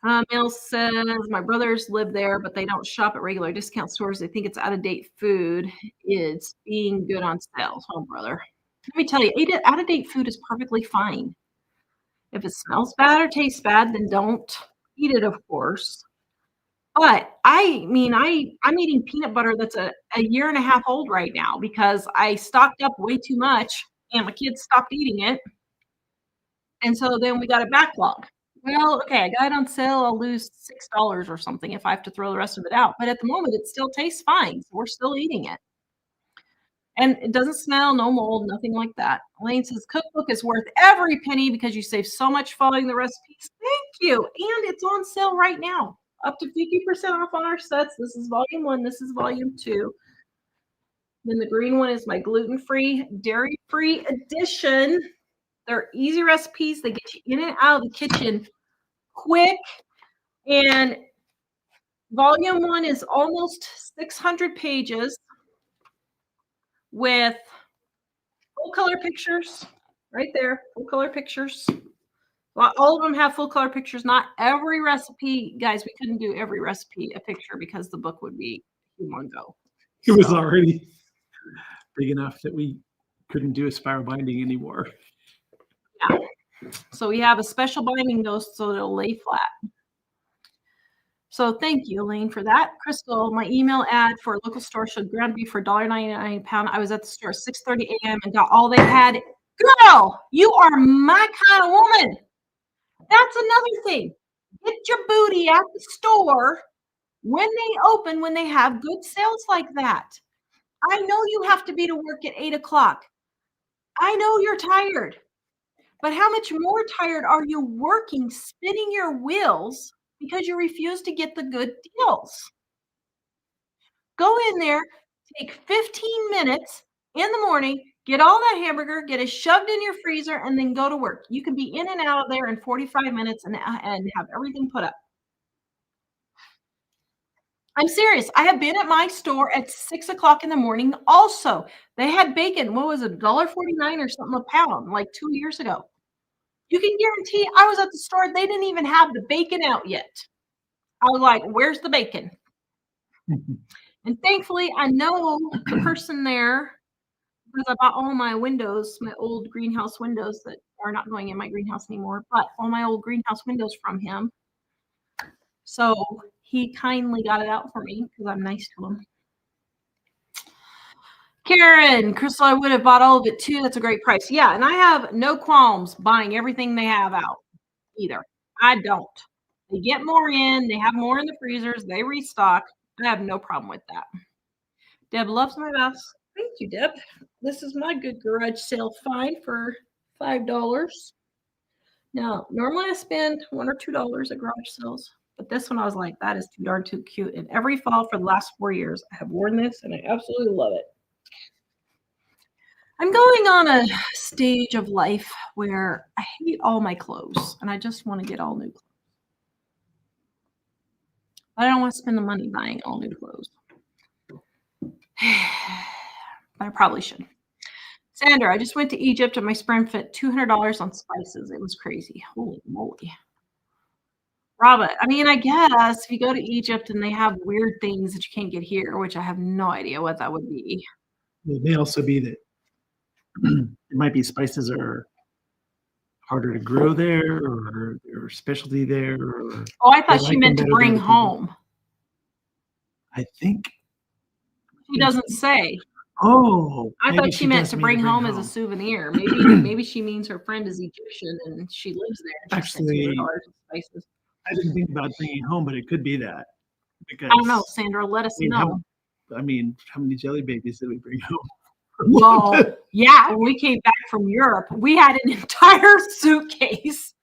Mel says, my brothers live there, but they don't shop at regular discount stores. They think it's out-of-date food. It's being good on sale. Oh, brother. Let me tell you, out-of-date food is perfectly fine. If it smells bad or tastes bad, then don't eat it, of course. But I'm eating peanut butter that's a year and a half old right now because I stocked up way too much and my kids stopped eating it. And so then we got a backlog. Well, okay, I got it on sale. I'll lose $6 or something if I have to throw the rest of it out. But at the moment, it still tastes fine. So we're still eating it. And it doesn't smell, no mold, nothing like that. Elaine says, cookbook is worth every penny because you save so much following the recipes. Thank you. And it's on sale right now. Up to 50% off on our sets. This is volume 1. This is volume 2. Then the green one is my gluten-free, dairy-free edition. They're easy recipes. They get you in and out of the kitchen quick. And volume 1 is almost 600 pages with full color pictures right there. Full color pictures. Well, all of them have full color pictures. Not every recipe, guys. We couldn't do every recipe a picture because the book would be humongo. It was already big enough that we couldn't do a spiral binding anymore. Yeah. So we have a special binding though, so it'll lay flat. So thank you, Elaine, for that. Crystal, my email ad for a local store showed ground beef for $1.99 a pound. I was at the store at 6:30 a.m. and got all they had. Girl, you are my kind of woman. That's another thing. Get your booty at the store when they open, when they have good sales like that. I know you have to be to work at 8 o'clock. I know you're tired. But how much more tired are you working, spinning your wheels because you refuse to get the good deals? Go in there, take 15 minutes in the morning, get all that hamburger, get it shoved in your freezer, and then go to work. You can be in and out of there in 45 minutes and have everything put up. I'm serious. I have been at my store at 6 o'clock in the morning also. They had bacon. What was it, $1.49 or something a pound, like 2 years ago. You can guarantee I was at the store, they didn't even have the bacon out yet. I was like, "Where's the bacon?" And thankfully, I know the person there because I bought all my windows, my old greenhouse windows that are not going in my greenhouse anymore, but all my old greenhouse windows from him. So he kindly got it out for me because I'm nice to him. Karen, Crystal, I would have bought all of it too. That's a great price. Yeah, and I have no qualms buying everything they have out either. I don't. They get more in, they have more in the freezers, they restock. I have no problem with that. Deb loves my vest. Thank you, Deb. This is my good garage sale find for $5. Now, normally I spend $1 or $2 at garage sales, but this one I was like, that is too darn too cute. And every fall for the last 4 years, I have worn this and I absolutely love it. I'm going on a stage of life where I hate all my clothes and I just want to get all new clothes. I don't want to spend the money buying all new clothes. But I probably should. Sandra, I just went to Egypt and my spend fit $200 on spices. It was crazy. Holy moly. Robert, I mean, I guess if you go to Egypt and they have weird things that you can't get here, which I have no idea what that would be. It may also be that it might be spices are harder to grow there or specialty there. Or oh, I thought she meant to bring home. I think she doesn't say. Oh, I thought she meant to bring home as a souvenir. Maybe she means her friend is Egyptian and she lives there. Actually, I didn't think about bringing home, but it could be that. Because I don't know, Sandra. Let us know. How many jelly babies did we bring home? Well, yeah, when we came back from Europe, we had an entire suitcase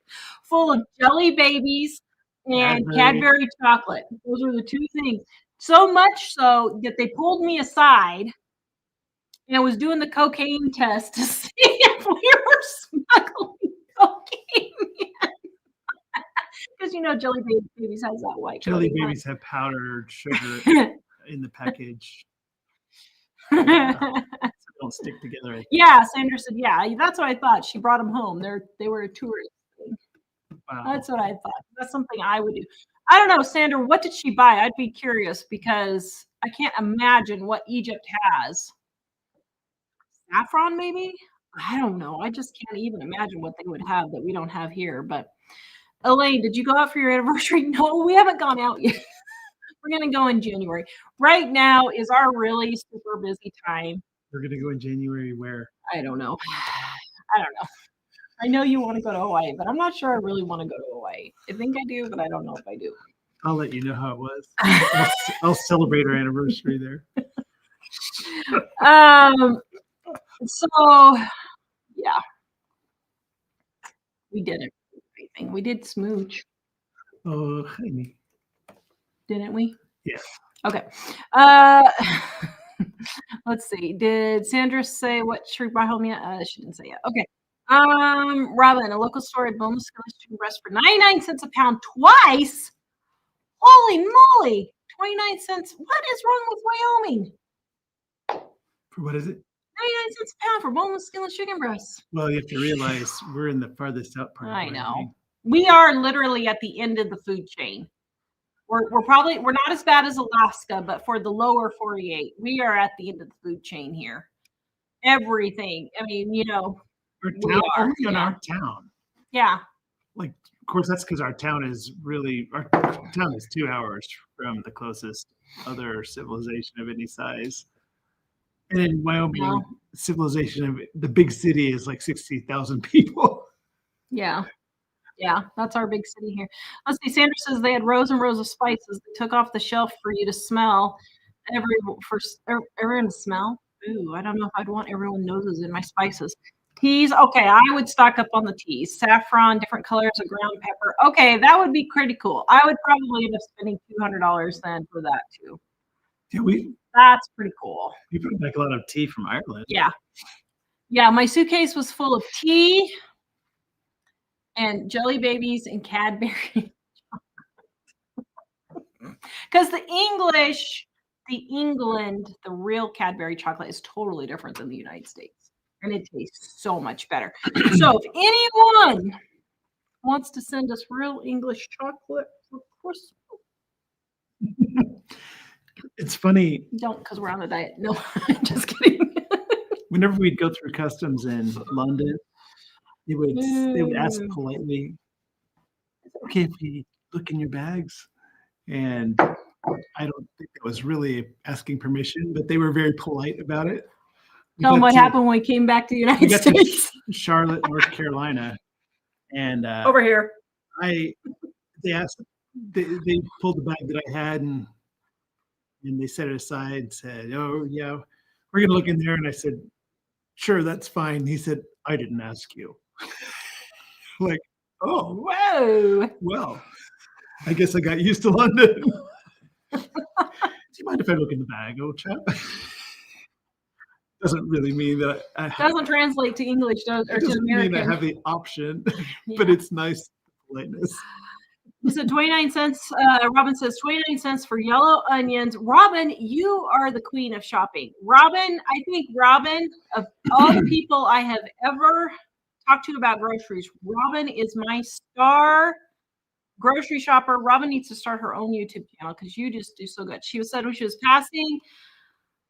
full of jelly babies and Cadbury chocolate. Those were the two things. So much so that they pulled me aside and I was doing the cocaine test to see if we were smuggling cocaine. Because jelly babies has that white. Jelly babies have powdered sugar in the package. So they don't stick together. Yeah, Sandra said, yeah, that's what I thought. She brought them home. They were a tourist thing. Wow. That's what I thought. That's something I would do. I don't know, Sandra, what did she buy? I'd be curious because I can't imagine what Egypt has. Saffron, maybe? I don't know. I just can't even imagine what they would have that we don't have here. But Elaine, did you go out for your anniversary? No, we haven't gone out yet. We're going to go in January. Right now is our really super busy time. We're going to go in January where? I don't know. I know you want to go to Hawaii, but I'm not sure I really want to go to Hawaii. I think I do, but I don't know if I do. I'll let you know how it was. I'll celebrate our anniversary there. So, yeah. We didn't do anything. We did smooch. Oh, honey. Didn't we? Yes. Okay. Let's see. Did Sandra say what she brought home yet? She didn't say yet. Okay. Robin, a local store had boneless chicken breast for 99 cents a pound twice. Holy moly. 29 cents. What is wrong with Wyoming? For what is it? 99 cents a pound for boneless skinless chicken breasts. Well, you have to realize we're in the farthest out part. I know. We are literally at the end of the food chain. We're not as bad as Alaska, but for the lower 48, we are at the end of the food chain here. Everything. I mean, only in our town. Yeah. Like, of course, that's because our town is 2 hours from the closest other civilization of any size. And in Wyoming, civilization of the big city is like 60,000 people. Yeah. Yeah, that's our big city here. Let's see. Sandra says they had rows and rows of spices they took off the shelf for you to smell. Everyone to smell. Ooh, I don't know if I'd want everyone noses in my spices. Teas. Okay, I would stock up on the teas. Saffron, different colors of ground pepper. Okay, that would be pretty cool. I would probably end up spending $200 then for that too. Yeah, that's pretty cool. We bring back a lot of tea from Ireland. Yeah. Yeah, my suitcase was full of tea and jelly babies and Cadbury. Because the real Cadbury chocolate is totally different than the United States. And it tastes so much better. So if anyone wants to send us real English chocolate for Christmas. It's funny. Don't, because we're on a diet. No, just kidding. Whenever we'd go through customs in London, they would ask politely, "Is it okay if we look in your bags?" And I don't think it was really asking permission, but they were very polite about it. Tell them what happened when we came back to the United States. Charlotte, North Carolina, and Over here. they pulled the bag that I had and they set it aside and said, "Oh yeah, we're gonna look in there." And I said, "Sure, that's fine." He said, "I didn't ask you." Like, oh, whoa. Well, I guess I got used to London. Do you mind if I look in the bag, old chap? Doesn't really mean that doesn't translate to English, or to American. Mean I have the option, but it's nice politeness. Is it 29 cents? Robin says 29 cents for yellow onions. Robin, you are the queen of shopping. Robin, I think Robin, of all the people I have ever talked to about groceries, Robin is my star grocery shopper. Robin needs to start her own YouTube channel because you just do so good. She said when she was passing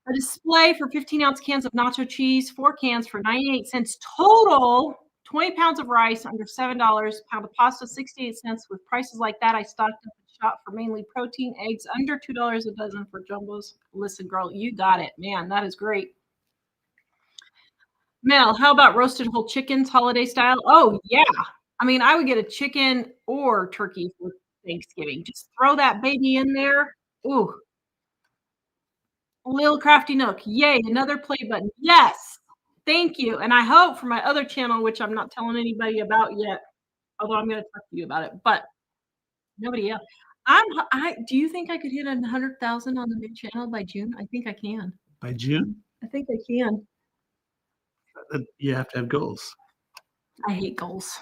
a display for 15-ounce cans of nacho cheese, 4 cans for 98 cents total. 20 pounds of rice under $7, pound of pasta 68 cents. With prices like that, I stocked up a shop for mainly protein, eggs under $2 a dozen for jumbos. Listen, girl, you got it. Man, that is great. Mel, how about roasted whole chickens, holiday style? Oh, yeah. I mean, I would get a chicken or turkey for Thanksgiving. Just throw that baby in there. Ooh. Lil Crafty Nook. Yay, another play button. Yes. Thank you. And I hope for my other channel, which I'm not telling anybody about yet, although I'm going to talk to you about it, but nobody else. Do you think I could hit 100,000 on the new channel by June? I think I can. By June? I think I can. You have to have goals. I hate goals.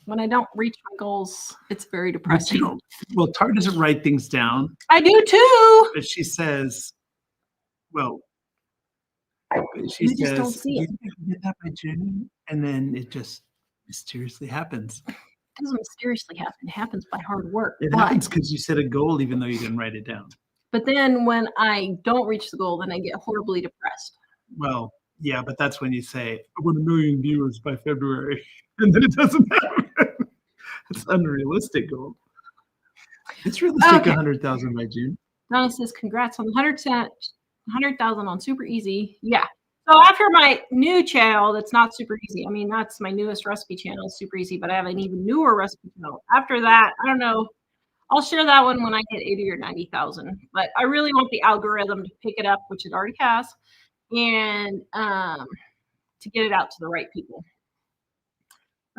When I don't reach my goals, it's very depressing. Well, Tara doesn't write things down. I do too. But she says, well, she you says, just don't see it. I can get that by June, and then it just mysteriously happens. It doesn't mysteriously happen. It happens by hard work. It happens because you set a goal even though you didn't write it down. But then when I don't reach the goal, then I get horribly depressed. Well, yeah, but that's when you say, I want 1 million viewers by February, and then it doesn't happen. It's an unrealistic goal. It's realistic 100,000 by June. Donna says, congrats on the 100,000 on Super Easy. Yeah. So after my new channel, that's not Super Easy. I mean, that's my newest recipe channel, Super Easy, but I have an even newer recipe channel. After that, I don't know. I'll share that one when I get 80 or 90,000. But I really want the algorithm to pick it up, which it already has, and to get it out to the right people.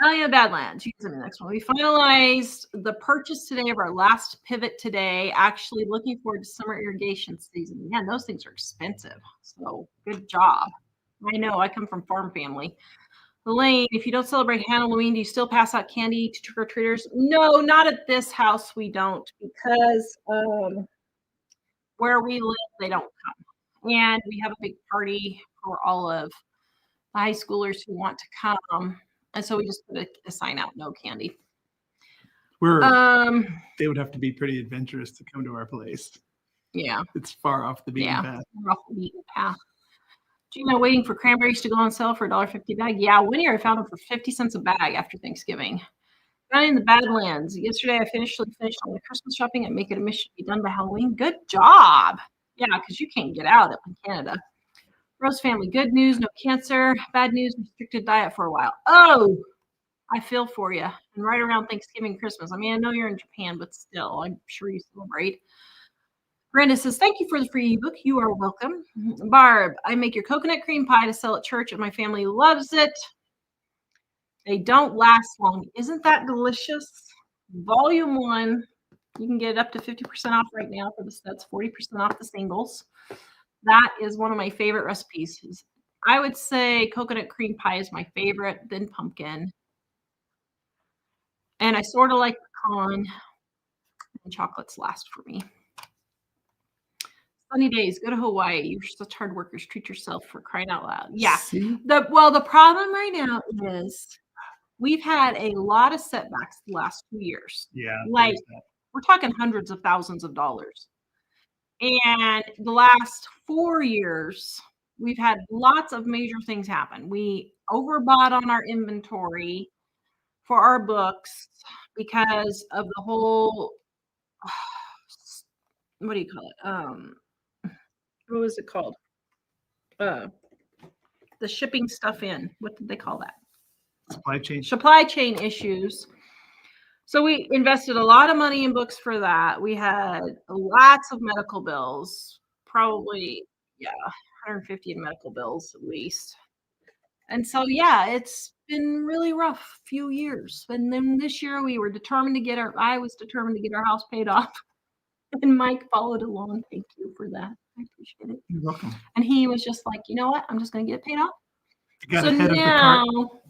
Valley of the Badlands. Using the next one. We finalized the purchase today of our last pivot today. Actually looking forward to summer irrigation season. Man, those things are expensive. So good job. I know, I come from farm family. Elaine, if you don't celebrate Halloween, do you still pass out candy to trick-or-treaters? No, not at this house we don't, because where we live, they don't come. And we have a big party for all of the high schoolers who want to come. And so we just put a sign out, no candy. They would have to be pretty adventurous to come to our place. Yeah. It's far off the beaten path. We're off the beaten path. Gina, waiting for cranberries to go on sale for $1.50 a bag. Yeah, one year I found them for 50 cents a bag after Thanksgiving. Down in the Badlands. Yesterday I finished all the Christmas shopping and make it a mission to be done by Halloween. Good job. Yeah, because you can't get out up in Canada. Rose family, good news, no cancer. Bad news, restricted diet for a while. Oh, I feel for you. And right around Thanksgiving, Christmas. I mean, I know you're in Japan, but still, I'm sure you celebrate. Brenda says, thank you for the free ebook. You are welcome. Barb, I make your coconut cream pie to sell at church, and my family loves it. They don't last long. Isn't that delicious? Volume 1. You can get it up to 50% off right now for the sets, 40% off the singles. That is one of my favorite recipes. I would say coconut cream pie is my favorite, then pumpkin. And I sort of like pecan, and chocolates last for me. Sunny days, go to Hawaii. You're such hard workers. Treat yourself, for crying out loud. Yeah. See? The problem right now is we've had a lot of setbacks the last 2 years. Yeah. Like, there's that. we're talking hundreds of thousands of dollars. And the last 4 years, we've had lots of major things happen. We overbought on our inventory for our books because of the whole, what do you call it? What was it called? The shipping stuff in. What did they call that? Supply chain. Issues. So we invested a lot of money in books for that. We had lots of medical bills, probably 150 in medical bills at least. And so it's been really rough few years. And then this year I was determined to get our house paid off. And Mike followed along. Thank you for that. I appreciate it. You're welcome. And he was just like, you know what? I'm just going to get it paid off. You got ahead of the cart.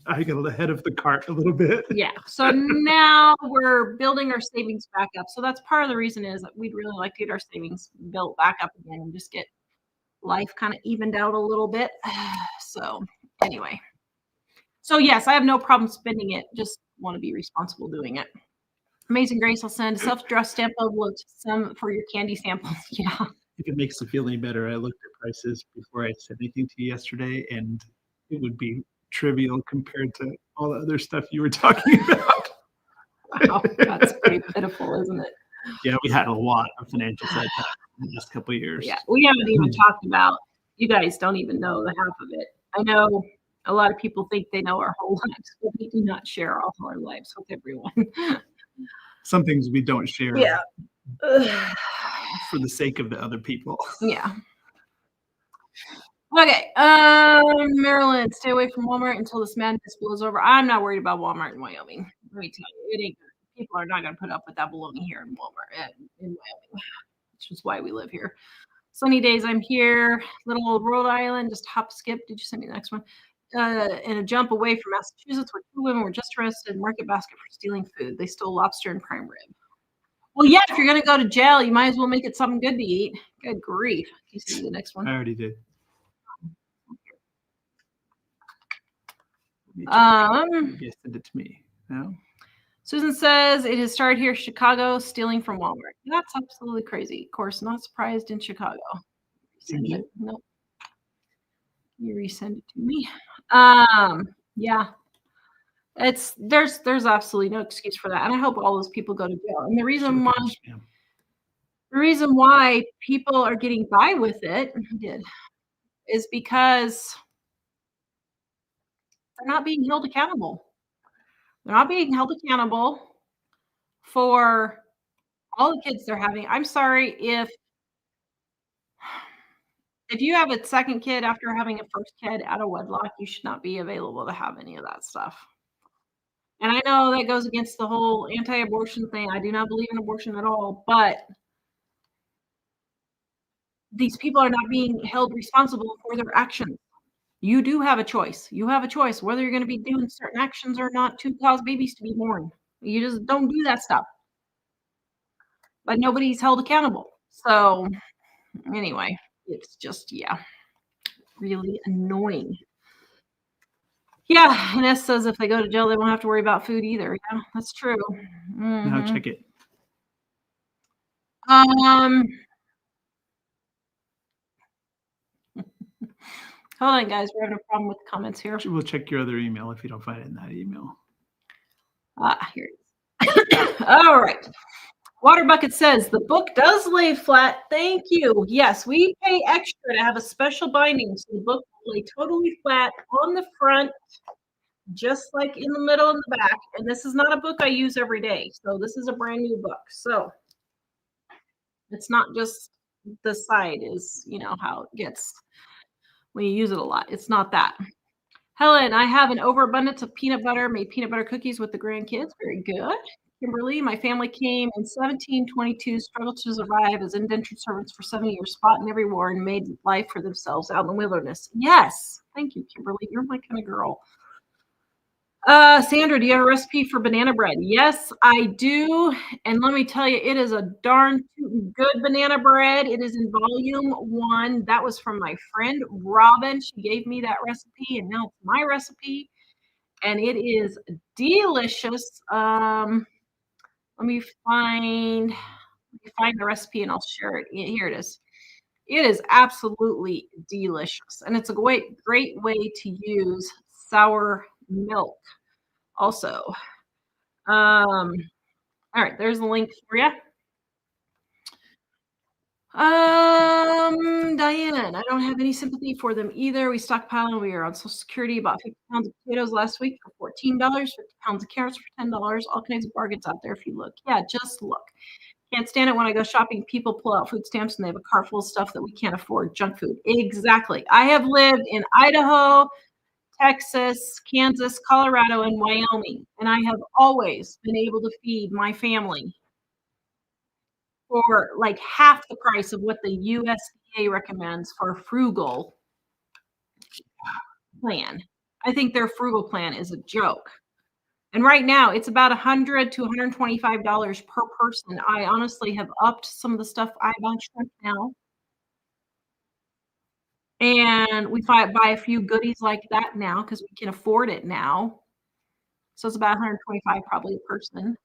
I got ahead of the cart a little bit. Yeah. So now we're building our savings back up. So that's part of the reason is that we'd really like to get our savings built back up again and just get life kind of evened out a little bit. So anyway. So yes, I have no problem spending it. Just want to be responsible doing it. Amazing Grace, I'll send a self-addressed stamp envelope some for your candy samples. Yeah. If it makes you feel any better, I looked at prices before I said anything to you yesterday, and it would be trivial compared to all the other stuff you were talking about. Wow, that's pretty pitiful, isn't it? Yeah, we had a lot of financial setbacks in the last couple of years. Yeah, we haven't even talked about, you guys don't even know the half of it. I know a lot of people think they know our whole lives, but we do not share all our lives with everyone. Some things we don't share Yeah. for the sake of the other people. Yeah. Okay. Maryland, stay away from Walmart until this madness blows over. I'm not worried about Walmart in Wyoming. Let me tell you, it ain't good. People are not going to put up with that baloney here in Walmart in Wyoming, which is why we live here. Sunny days, I'm here. Little old Rhode Island, just hop, skip. Did you send me the next one? And a jump away from Massachusetts, where 2 women were just arrested in Market Basket for stealing food. They stole lobster and prime rib. Well, yeah, if you're going to go to jail, you might as well make it something good to eat. Good grief. Can you see the next one? I already did. You send it to me. No? Susan says it has started here, Chicago, stealing from Walmart. That's absolutely crazy. Of course, not surprised in Chicago. Resend it. Nope. You resend it to me. Yeah. There's absolutely no excuse for that. And I hope all those people go to jail. And the reason why people are getting by with it is because they're not being held accountable. They're not being held accountable for all the kids they're having. I'm sorry if you have a second kid after having a first kid out of wedlock, you should not be available to have any of that stuff. And I know that goes against the whole anti-abortion thing. I do not believe in abortion at all, but these people are not being held responsible for their actions. You do have a choice. You have a choice whether you're going to be doing certain actions or not to cause babies to be born. You just don't do that stuff. But nobody's held accountable. So anyway, it's just, really annoying. Yeah, Ines says if they go to jail, they won't have to worry about food either. Yeah, that's true. Mm-hmm. Now check it. Hold on, guys. We're having a problem with the comments here. We'll check your other email if you don't find it in that email. Here it is. All right. Water Bucket says the book does lay flat. Thank you. Yes, we pay extra to have a special binding, so the book will lay totally flat on the front, just like in the middle and the back. And this is not a book I use every day, so this is a brand new book. So it's not just the side is, how it gets when you use it a lot. It's not that. Helen, I have an overabundance of peanut butter, made peanut butter cookies with the grandkids. Very good. Kimberly, my family came in 1722, struggled to survive as indentured servants for 7 years, fought in every war, and made life for themselves out in the wilderness. Yes. Thank you, Kimberly. You're my kind of girl. Sandra, do you have a recipe for banana bread? Yes, I do. And let me tell you, it is a darn good banana bread. It is in volume 1. That was from my friend Robin. She gave me that recipe, and now it's my recipe. and it is delicious. Let me find the recipe and I'll share it. Here it is. It is absolutely delicious, and it's a great way to use sour milk also. All right, there's the link for you. Diane, I don't have any sympathy for them either. We stockpile and we are on Social Security. About 50 pounds of potatoes last week for $14, 50 pounds of carrots for $10. All kinds of bargains out there if you look. Yeah, just look. Can't stand it when I go shopping. People pull out food stamps and they have a car full of stuff that we can't afford. Junk food. Exactly. I have lived in Idaho, Texas, Kansas, Colorado, and Wyoming, and I have always been able to feed my family for like half the price of what the USDA recommends for a frugal plan. I think their frugal plan is a joke. And right now it's about $100 to $125 per person. I honestly have upped some of the stuff I buy now. And we buy a few goodies like that now because we can afford it now. So it's about $125 probably a person.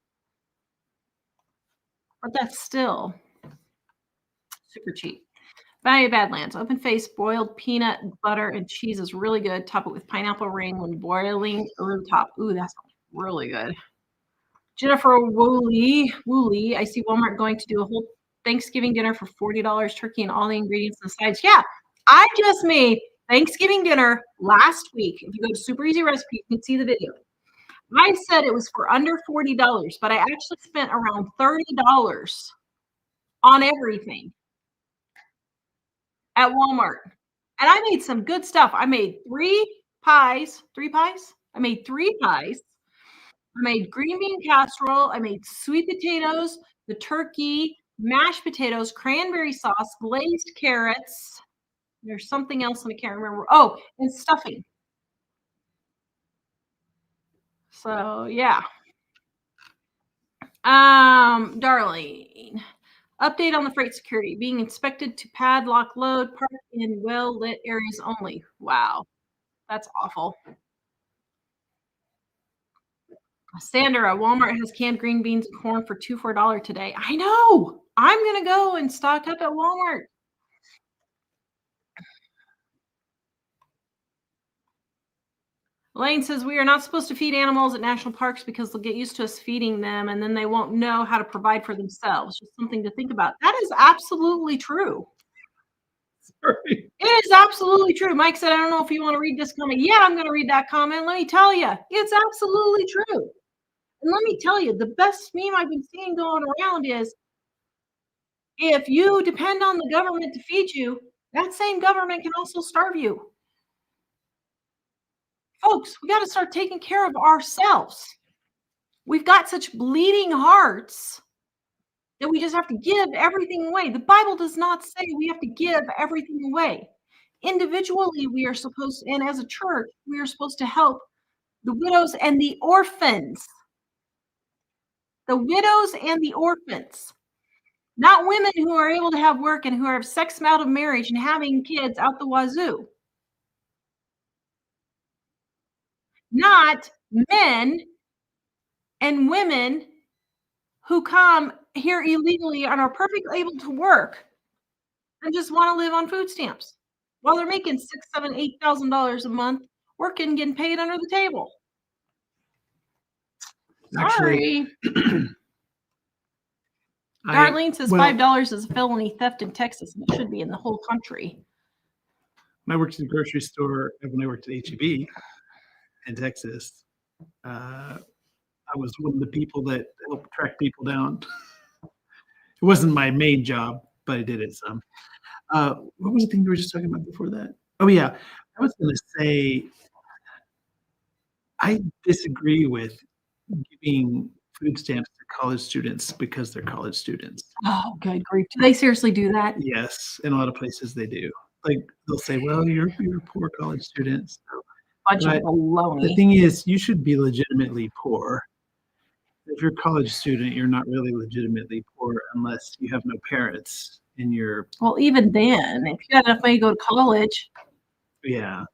But that's still super cheap. Value Badlands, open face, boiled peanut butter and cheese is really good. Top it with pineapple ring when boiling over the top. Ooh, that's really good. Jennifer Woolley, I see Walmart going to do a whole Thanksgiving dinner for $40, turkey and all the ingredients and sides. Yeah, I just made Thanksgiving dinner last week. If you go to Super Easy Recipe, you can see the video. I said it was for under $40, but I actually spent around $30 on everything at Walmart. And I made some good stuff. I made three pies. I made 3 pies. I made green bean casserole. I made sweet potatoes, the turkey, mashed potatoes, cranberry sauce, glazed carrots. There's something else and I can't remember. Oh, and stuffing. So yeah. Darlene, update on the freight security being inspected to padlock load, park in well-lit areas only. Wow, that's awful. Sandra, Walmart has canned green beans and corn for $2 for $1 today. I know. I'm gonna go and stock up at Walmart. Elaine says we are not supposed to feed animals at national parks because they'll get used to us feeding them and then they won't know how to provide for themselves. Just something to think about. That is absolutely true. Sorry. It is absolutely true. Mike said, I don't know if you want to read this comment. Yeah, I'm going to read that comment. Let me tell you, it's absolutely true. And let me tell you, the best meme I've been seeing going around is if you depend on the government to feed you, that same government can also starve you. Folks, we got to start taking care of ourselves. We've got such bleeding hearts that we just have to give everything away. The Bible does not say we have to give everything away. Individually, we are supposed to, and as a church, we are supposed to help the widows and the orphans. The widows and the orphans. Not women who are able to have work and who are sex out of marriage and having kids out the wazoo. Not men and women who come here illegally and are perfectly able to work and just want to live on food stamps while they're making $6,000, $7,000, $8,000 a month, working, getting paid under the table. Sorry. Darlene says $5 is a felony theft in Texas, and it should be in the whole country. When I worked in the grocery store and when I worked at HEB in Texas, I was one of the people that helped track people down. It wasn't my main job, but I did it some. What was the thing you were just talking about before that? Oh, yeah. I was going to say, I disagree with giving food stamps to college students because they're college students. Oh, good grief. Do they seriously do that? Yes. In a lot of places they do. Like they'll say, well, you're poor college students. So, bunch of baloney. The thing is, you should be legitimately poor. If you're a college student, you're not really legitimately poor unless you have no parents in your. Well, even then, if you got enough money to go to college. Yeah.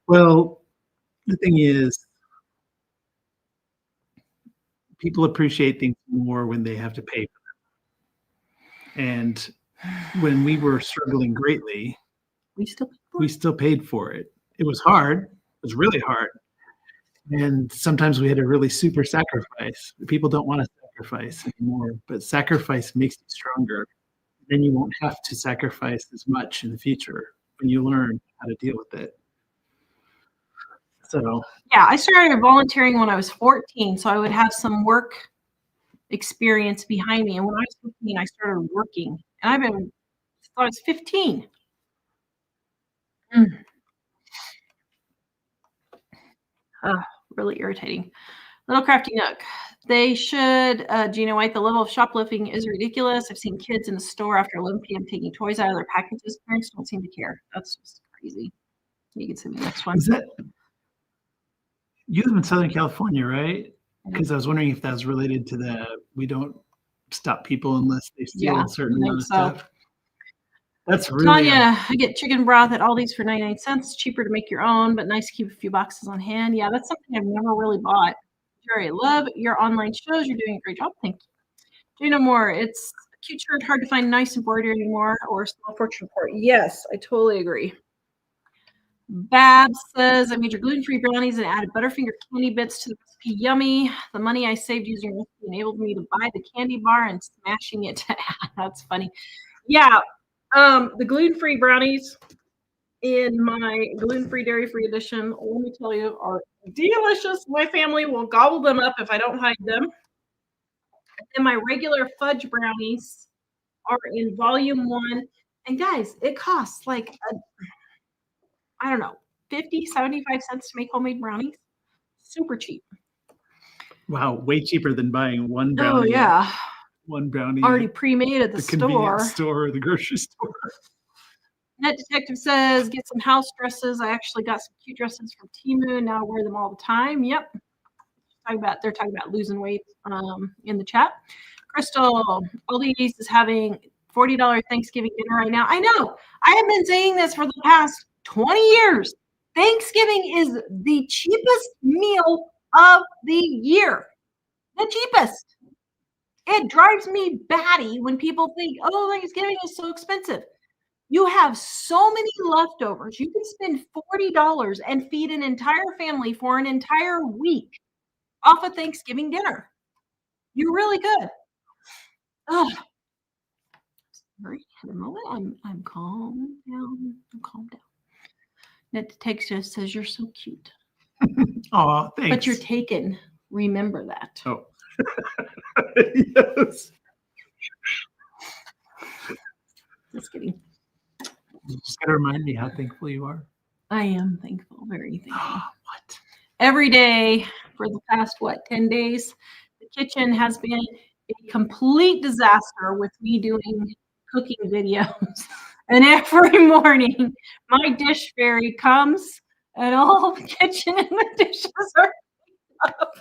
Well, the thing is, people appreciate things more when they have to pay for them. And when we were struggling greatly, We still we still paid for it. It was hard. It was really hard. And sometimes we had to really super sacrifice. People don't want to sacrifice anymore, but sacrifice makes you stronger. Then you won't have to sacrifice as much in the future when you learn how to deal with it. So, yeah, I started volunteering when I was 14, so I would have some work experience behind me. And when I was 15, I started working, and I've been since I was 15. Really irritating. Little Crafty Nook. They should, Gina White, the level of shoplifting is ridiculous. I've seen kids in the store after 11 p.m. taking toys out of their packages. Parents don't seem to care. That's just crazy. You can see the next one. is that you live in Southern California, right? Because I was wondering if that's related to the we don't stop people unless they steal Yeah, a certain I amount of think so. stuff. That's really Tanya, I get chicken broth at Aldi's for 99 cents. Cheaper to make your own, but nice to keep a few boxes on hand. Yeah, that's something I've never really bought. Jerry, love your online shows. You're doing a great job. Thank you. Gina Moore, it's a cute shirt, hard to find nice embroidery anymore, or a small fortune report. Yes, I totally agree. Babs says, I made your gluten-free brownies and added Butterfinger candy bits to the recipe. Yummy. The money I saved using recipe enabled me to buy the candy bar and smashing it to add. That's funny. Yeah, the gluten-free brownies in my gluten-free, dairy-free edition, let me tell you, are delicious. My family will gobble them up if I don't hide them. And my regular fudge brownies are in volume 1. And guys, it costs like, I don't know, 50, 75 cents to make homemade brownies. Super cheap. wow, way cheaper than buying one Oh, brownie. yeah. One brownie Already at pre-made at the the store. convenience store or the grocery store. Net Detective says, get some house dresses. I actually got some cute dresses from Temu. Now I wear them all the time. Yep. They're talking about losing weight in the chat. Crystal, Aldi's is having $40 Thanksgiving dinner right now. I know. I have been saying this for the past 20 years. Thanksgiving is the cheapest meal of the year. The cheapest. It drives me batty when people think, oh, Thanksgiving is so expensive. You have so many leftovers. You can spend $40 and feed an entire family for an entire week off a Thanksgiving dinner. You're really good. Oh, sorry. At the moment, I'm calm down. I'm calm down. Net Detective says you're so cute. Oh, thanks. But you're taken. Remember that. Oh. Yes. Just kidding. You just got to remind me how thankful you are. I am thankful, very thankful. What? Every day for the past, 10 days, the kitchen has been a complete disaster with me doing cooking videos. And every morning, my dish fairy comes and all the kitchen and the dishes are up.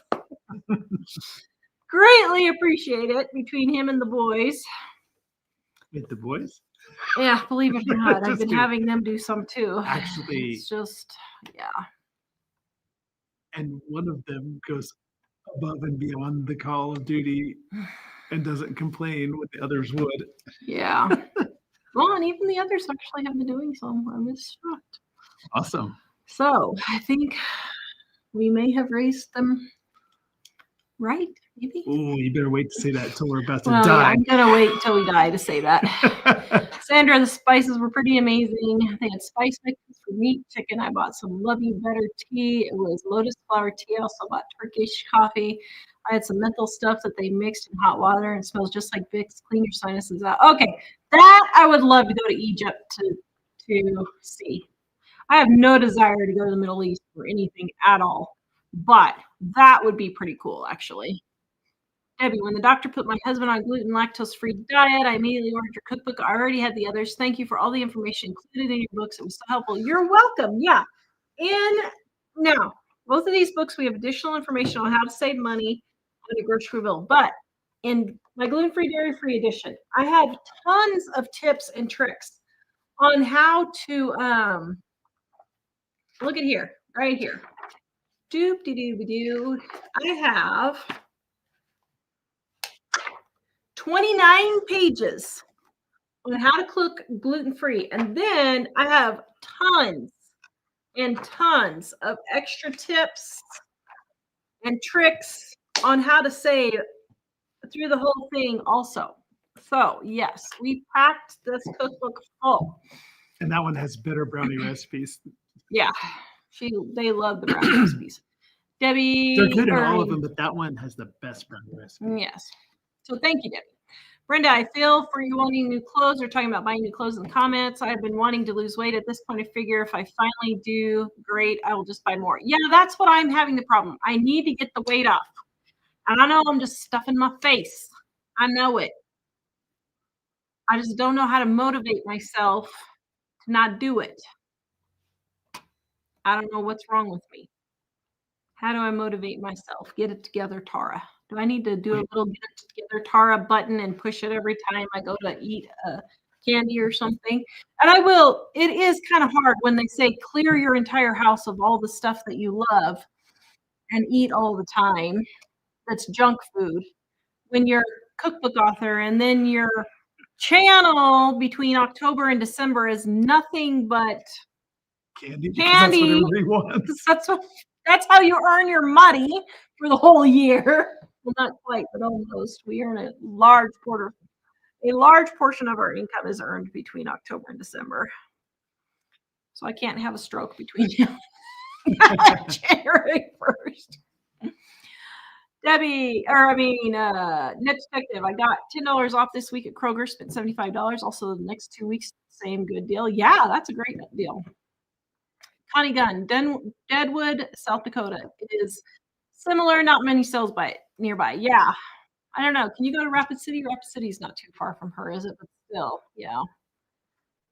Greatly appreciate it between him and the boys. With the boys? Yeah, believe it or not, I've Just been kidding. having them do some too. Actually, It's just, yeah. and one of them goes above and beyond the call of duty and doesn't complain what the others would. Yeah. Well, and even the others actually have been doing some. I was shocked. Awesome. So I think we may have raised them right, maybe. Oh, you better wait to say that till we're about to Well, yeah, die. I'm gonna wait till we die to say that. Sandra, the spices were pretty amazing. They had spice mixes for meat, chicken. I bought some Love You Better tea. It was lotus flower tea. I also bought Turkish coffee. I had some menthol stuff that they mixed in hot water and it smells just like Vicks. Clean your sinuses out. Okay, that I would love to go to Egypt to see. I have no desire to go to the Middle East for anything at all, but that would be pretty cool, actually. Debbie, when the doctor put my husband on gluten lactose-free diet, I immediately ordered your cookbook. I already had the others. Thank you for all the information included in your books. It was so helpful. You're welcome. Yeah. And now, both of these books, we have additional information on how to save money on a grocery bill. But in my gluten-free, dairy-free edition, I have tons of tips and tricks on how to look at here, right here. Doop-de-doo-be-doo. I have 29 pages on how to cook gluten-free. And then I have tons and tons of extra tips and tricks on how to save through the whole thing also. So yes, we packed this cookbook full. And that one has better brownie recipes. Yeah, they love the brownie recipes. Debbie, They're good at all of them, but that one has the best brownie recipe. Yes. So thank you, Debbie. Brenda, I feel for you wanting new clothes. They're talking about buying new clothes in the comments. I've been wanting to lose weight. At this point, I figure if I finally do great, I will just buy more. Yeah, that's what I'm having the problem. I need to get the weight off. And I know I'm just stuffing my face. I know it. I just don't know how to motivate myself to not do it. I don't know what's wrong with me. How do I motivate myself? Get it together, Tara. Do I need to do a little get it together, Tara button and push it every time I go to eat a candy or something? And I will. It is kind of hard when they say clear your entire house of all the stuff that you love and eat all the time. That's junk food. When you're a cookbook author and then your channel between October and December is nothing but Candy. That's what everybody wants. That's how you earn your money for the whole year. Well, not quite, but almost. We earn a large portion of our income is earned between October and December. So I can't have a stroke between January 1st. Debbie, Net Detective, I got $10 off this week at Kroger, spent $75. Also, the next 2 weeks, same good deal. Yeah, that's a great deal. Connie Gunn, Deadwood, South Dakota. It is similar, not many sales nearby. Yeah. I don't know. Can you go to Rapid City? Rapid City is not too far from her, is it? But still, yeah.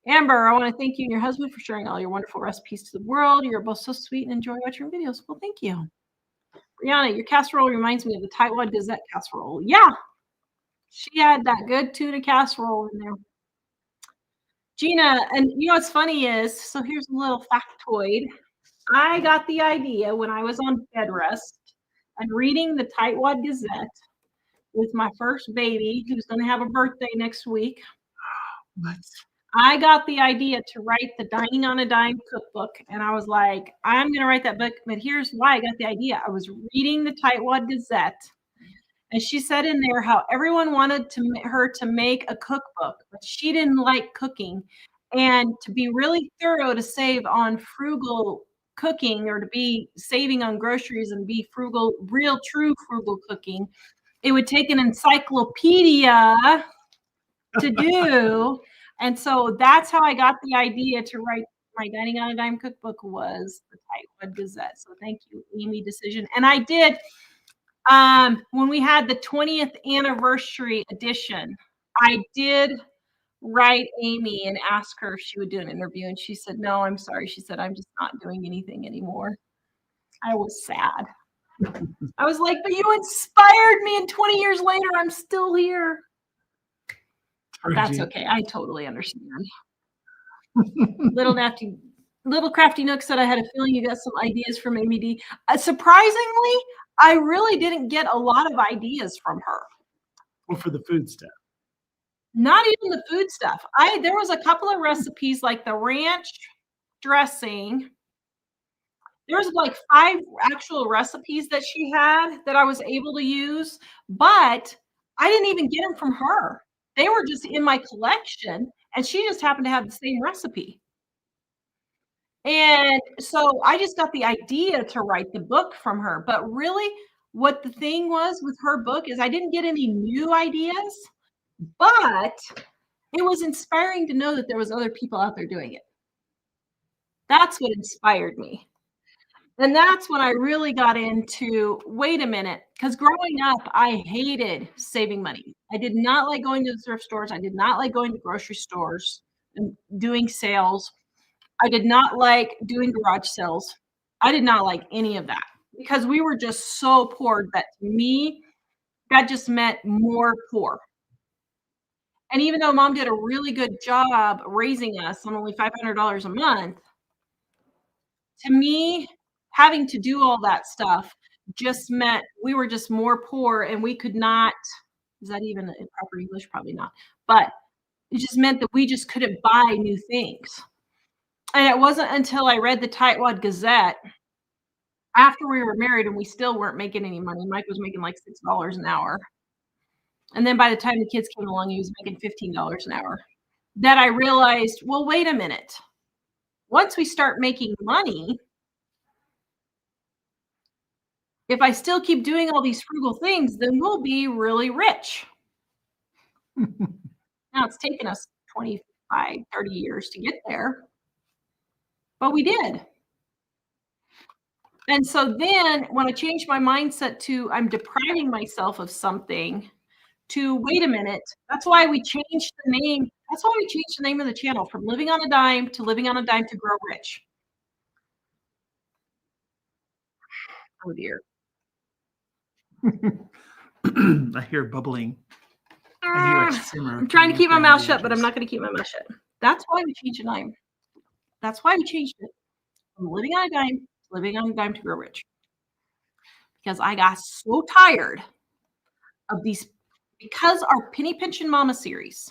Amber, I want to thank you and your husband for sharing all your wonderful recipes to the world. You're both so sweet and enjoy watching your videos. Well, thank you. Brianna, your casserole reminds me of the Tightwad Gazette casserole. Yeah. She had that good tuna casserole in there. Gina, and you know what's funny is, so here's a little factoid. I got the idea when I was on bed rest and reading the Tightwad Gazette with my first baby, who's going to have a birthday next week. What? I got the idea to write the Dining on a Dime cookbook, and I was like, I'm going to write that book, but here's why I got the idea. I was reading the Tightwad Gazette, and she said in there how everyone wanted her to make a cookbook, but she didn't like cooking. And to be really thorough, to save on frugal cooking or to be saving on groceries and be frugal, real true frugal cooking, it would take an encyclopedia to do. And so that's how I got the idea to write my Dining on a Dime cookbook, was the Tightwad Gazette. So thank you, Amy Decision. And I did, when we had the 20th anniversary edition, I did write Amy and ask her if she would do an interview. And she said, no, I'm sorry. She said, I'm just not doing anything anymore. I was sad. I was like, but you inspired me, and 20 years later, I'm still here. That's okay. I totally understand. Little Crafty Nook said, I had a feeling you got some ideas from Amy D. Surprisingly, I really didn't get a lot of ideas from her. Well, for the food stuff. Not even the food stuff. There was a couple of recipes like the ranch dressing. There was like 5 actual recipes that she had that I was able to use, but I didn't even get them from her. They were just in my collection, and she just happened to have the same recipe. And so I just got the idea to write the book from her. But really, what the thing was with her book is I didn't get any new ideas, but it was inspiring to know that there was other people out there doing it. That's what inspired me. And that's when I really got into, wait a minute, because growing up, I hated saving money. I did not like going to the thrift stores. I did not like going to grocery stores and doing sales. I did not like doing garage sales. I did not like any of that because we were just so poor that to me, that just meant more poor. And even though Mom did a really good job raising us on only $500 a month, to me, having to do all that stuff just meant we were just more poor, and we could not Is that even in proper English? Probably not. But it just meant that we just couldn't buy new things. And it wasn't until I read the Tightwad Gazette after we were married and we still weren't making any money. Mike was making like $6 an hour. And then by the time the kids came along, he was making $15 an hour. That I realized, well, wait a minute. Once we start making money, if I still keep doing all these frugal things, then we'll be really rich. Now it's taken us 25, 30 years to get there, but we did. And so then when I changed my mindset to I'm depriving myself of something to wait a minute, that's why we changed the name. That's why we changed the name of the channel from Living on a Dime to Living on a Dime to Grow Rich. Oh dear. I hear bubbling. I hear a simmer. I'm trying to keep my mouth shut, but I'm not going to keep my mouth shut. That's why we changed the name. That's why we changed it from Living on a Dime to Living on a Dime to Grow Rich. Because I got so tired of these, because our Penny Pension Mama series,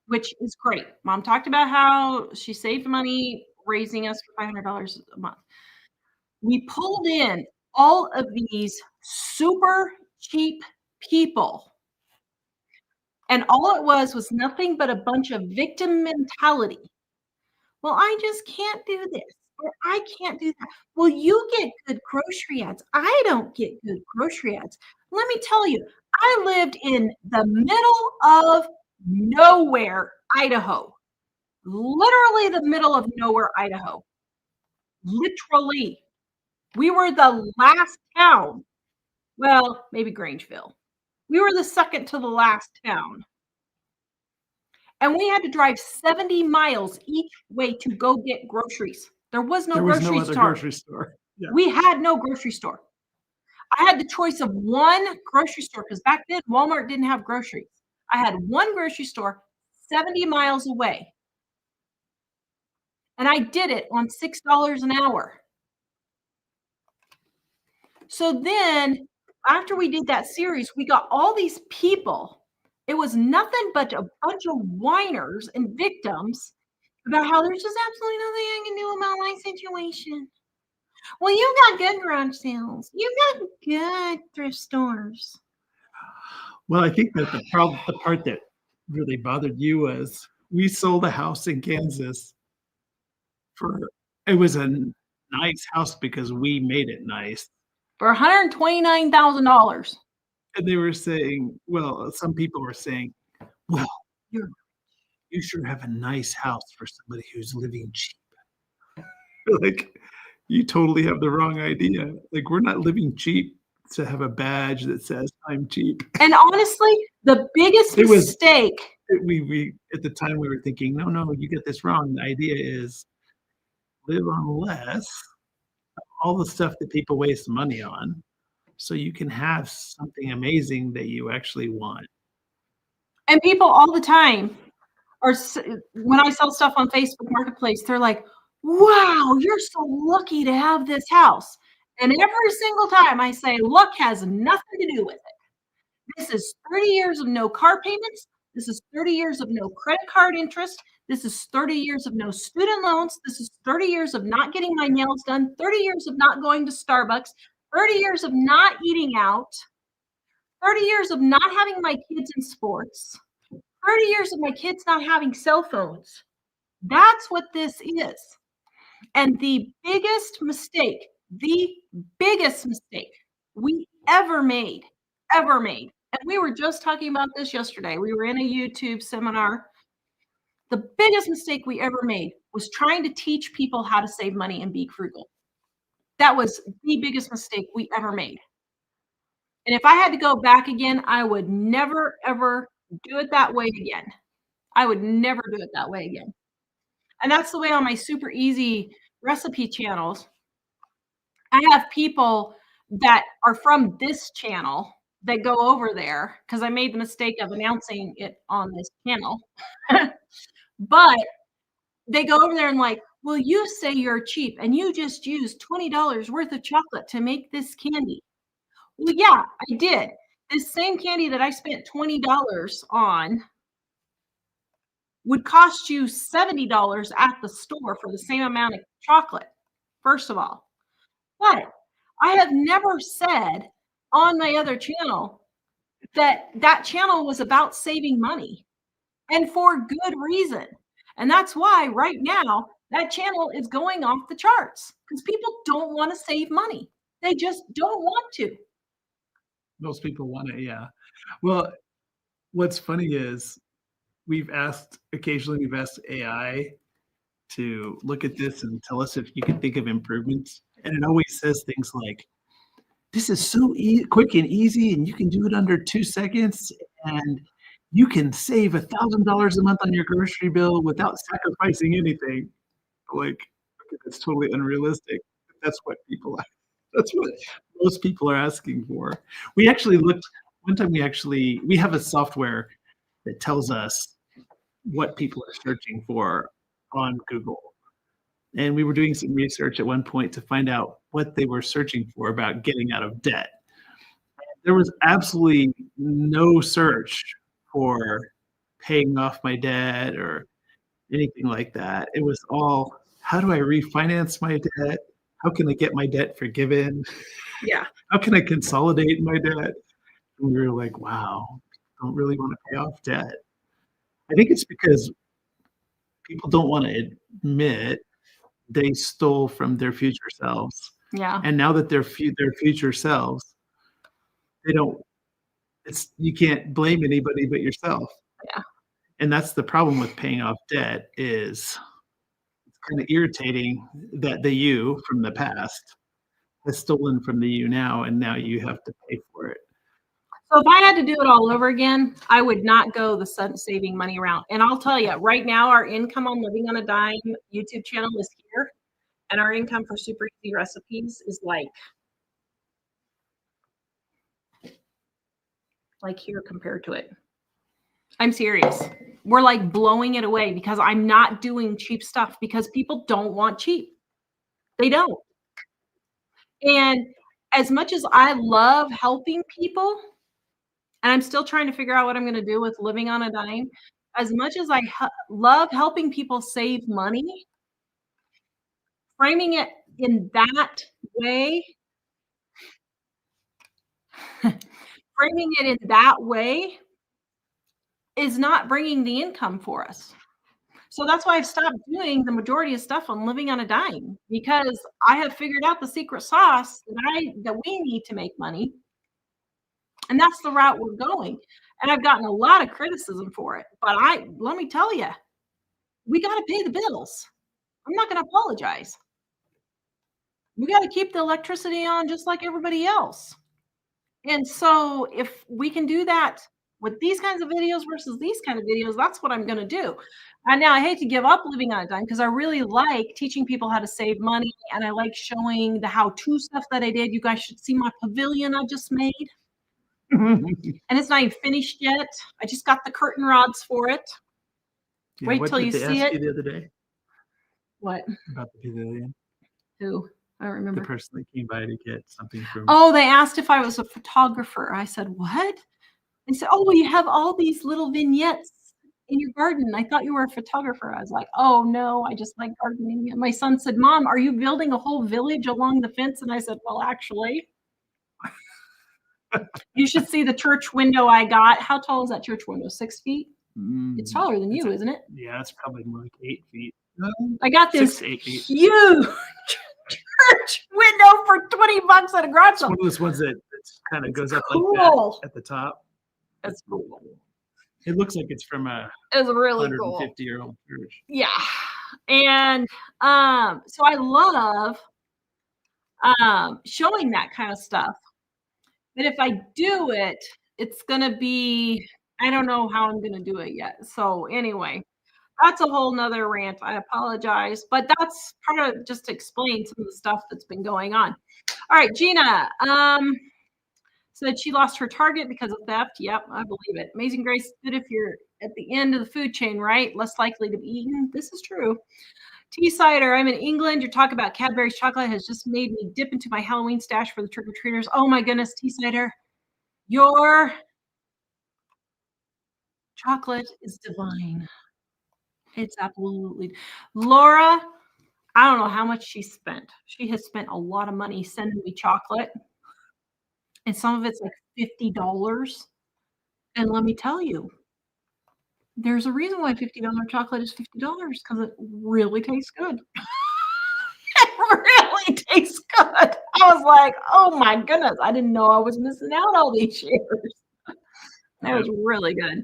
which is great. Mom talked about how she saved money raising us for $500 a month. We pulled in all of these super cheap people. And all it was nothing but a bunch of victim mentality. Well, I just can't do this, or I can't do that. Well, you get good grocery ads. I don't get good grocery ads. Let me tell you, I lived in the middle of nowhere, Idaho. Literally the middle of nowhere, Idaho. Literally. We were the last town. Well, maybe Grangeville. We were the second to the last town. And we had to drive 70 miles each way to go get groceries. There was no grocery store. Yeah. We had no grocery store. I had the choice of one grocery store because back then Walmart didn't have groceries. I had one grocery store 70 miles away. And I did it on $6 an hour. So then after we did that series, we got all these people. It was nothing but a bunch of whiners and victims about how there's just absolutely nothing I can do about my situation. Well, you got good garage sales. You got good thrift stores. Well, I think that the part that really bothered you was we sold a house in Kansas it was a nice house because we made it nice. For $129,000. And they were saying, well, some people were saying, well, you sure have a nice house for somebody who's living cheap. Like, you totally have the wrong idea. Like, we're not living cheap to have a badge that says I'm cheap. And honestly, the biggest mistake. We at the time we were thinking, no, you get this wrong. The idea is live on less, all the stuff that people waste money on, so you can have something amazing that you actually want. And people all the time, or when I sell stuff on Facebook Marketplace, they're like, wow, you're so lucky to have this house. And every single time I say, luck has nothing to do with it. This is 30 years of no car payments. This is 30 years of no credit card interest. This is 30 years of no student loans. This is 30 years of not getting my nails done, 30 years of not going to Starbucks, 30 years of not eating out, 30 years of not having my kids in sports, 30 years of my kids not having cell phones. That's what this is. And the biggest mistake we ever made, and we were just talking about this yesterday. We were in a YouTube seminar. The biggest mistake we ever made was trying to teach people how to save money and be frugal. That was the biggest mistake we ever made. And if I had to go back again, I would never, ever do it that way again. I would never do it that way again. And that's the way on my super easy recipe channels. I have people that are from this channel that go over there because I made the mistake of announcing it on this channel. But they go over there and like, well, you say you're cheap and you just used $20 worth of chocolate to make this candy. Well, yeah, I did. this same candy that I spent $20 on would cost you $70 at the store for the same amount of chocolate, first of all. But I have never said on my other channel that that channel was about saving money, and for good reason. And that's why right now that channel is going off the charts because people don't want to save money. They just don't want to. Most people want it, yeah. Well, what's funny is occasionally we've asked AI to look at this and tell us if you can think of improvements. And it always says things like, this is so quick and easy, and you can do it under 2 seconds, and you can save $1,000 a month on your grocery bill without sacrificing anything. Like, okay, that's totally unrealistic. That's what that's what most people are asking for. We actually looked, one time we have a software that tells us what people are searching for on Google. And we were doing some research at one point to find out what they were searching for about getting out of debt. There was absolutely no search for paying off my debt or anything like that. It was all, how do I refinance my debt? How can I get my debt forgiven? Yeah. How can I consolidate my debt? And we were like, wow, I don't really want to pay off debt. I think it's because people don't want to admit they stole from their future selves. Yeah. And now that they're their future selves, you can't blame anybody but yourself. Yeah. And that's the problem with paying off debt, is it's kind of irritating that the you from the past has stolen from the you now, and now you have to pay for it. So if I had to do it all over again, I would not go the saving money route. And I'll tell you, right now, our income on Living on a Dime YouTube channel is here. And our income for Super Easy Recipes is like here compared to it. I'm serious. We're like blowing it away because I'm not doing cheap stuff because people don't want cheap. They don't. And as much as I love helping people, and I'm still trying to figure out what I'm going to do with Living on a Dime, as much as I love helping people save money, framing it in that way, is not bringing the income for us. So that's why I've stopped doing the majority of stuff on Living on a Dime, because I have figured out the secret sauce that we need to make money. And that's the route we're going. And I've gotten a lot of criticism for it. But let me tell you, we got to pay the bills. I'm not going to apologize. We got to keep the electricity on just like everybody else. And so if we can do that with these kinds of videos versus these kind of videos, that's what I'm going to do. And now I hate to give up Living on a Dime because I really like teaching people how to save money. And I like showing the how-to stuff that I did. You guys should see my pavilion I just made. And it's not even finished yet. I just got the curtain rods for it. Yeah, wait till you see it. You the other day? What? About the pavilion. Who? I don't remember. The person that came by to get something from. Oh, they asked if I was a photographer. I said, what? They said, oh, well, you have all these little vignettes in your garden. I thought you were a photographer. I was like, oh, no, I just like gardening. And my son said, Mom, are you building a whole village along the fence? And I said, well, actually. You should see the church window I got. How tall is that church window? 6 feet? It's taller than you, isn't it? Yeah, it's probably more like 8 feet. I got this 6 to 8 feet. huge church window for $20 at a garage It's sale. one of those ones that kind of goes up cool. like that at the top. That's cool. It looks like it's from a It's really cool. 150-year-old church. Yeah. And so I love showing that kind of stuff. But if I do it, it's going to be, I don't know how I'm going to do it yet. So anyway, that's a whole nother rant. I apologize. But that's part of just to explain some of the stuff that's been going on. All right, Gina said she lost her target because of theft. Yep, I believe it. Amazing Grace, good if you're at the end of the food chain, right? Less likely to be eaten. This is true. Tea-Cider, I'm in England. Your talk about Cadbury's chocolate has just made me dip into my Halloween stash for the trick-or-treaters. Oh my goodness, Tea-Cider. Your chocolate is divine. It's absolutely Laura, I don't know how much she spent. She has spent a lot of money sending me chocolate, and some of it's like $50. And let me tell you, there's a reason why $50 chocolate is $50 because it really tastes good. It really tastes good. I was like, oh my goodness, I didn't know I was missing out all these years. That was really good.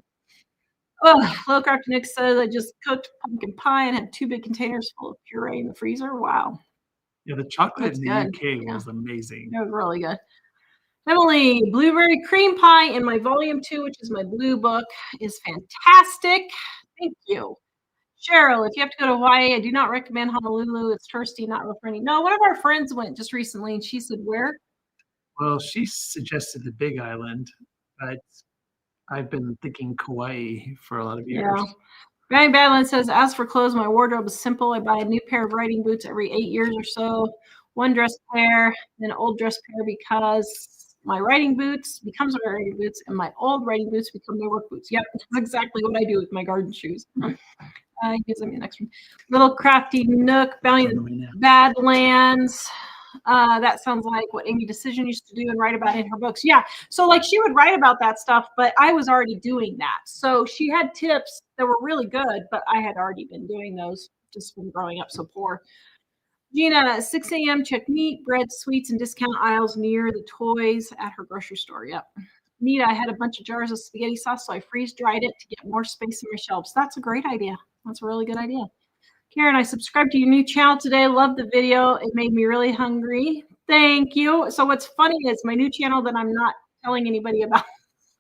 Oh, Lowcraft Nick says I just cooked pumpkin pie and had 2 big containers full of puree in the freezer. Wow. Yeah, the chocolate That's in the good. UK Yeah. was amazing. It was really good. Emily, blueberry cream pie in my volume 2, which is my blue book, is fantastic. Thank you. Cheryl, if you have to go to Hawaii, I do not recommend Honolulu. It's touristy, not real friendly. No, one of our friends went just recently and she said, where? Well, she suggested the Big Island, but I've been thinking Kauai for a lot of years. Yeah. Granny Badland says, as for clothes, my wardrobe is simple. I buy a new pair of riding boots every 8 years or so, one dress pair, then an old dress pair because my riding boots becomes my riding boots and my old riding boots become my work boots. Yep, that's exactly what I do with my garden shoes. Gives me the next one. Little Crafty Nook, Bounty of the Badlands. That sounds like what Amy Decision used to do and write about in her books. Yeah. So like she would write about that stuff, but I was already doing that. So she had tips that were really good, but I had already been doing those just from growing up so poor. Gina, 6 a.m. check meat, bread, sweets, and discount aisles near the toys at her grocery store. Yep. Nita, I had a bunch of jars of spaghetti sauce, so I freeze dried it to get more space in my shelves. That's a great idea. That's a really good idea. Karen, I subscribed to your new channel today. Love the video. It made me really hungry. Thank you. So what's funny is my new channel that I'm not telling anybody about,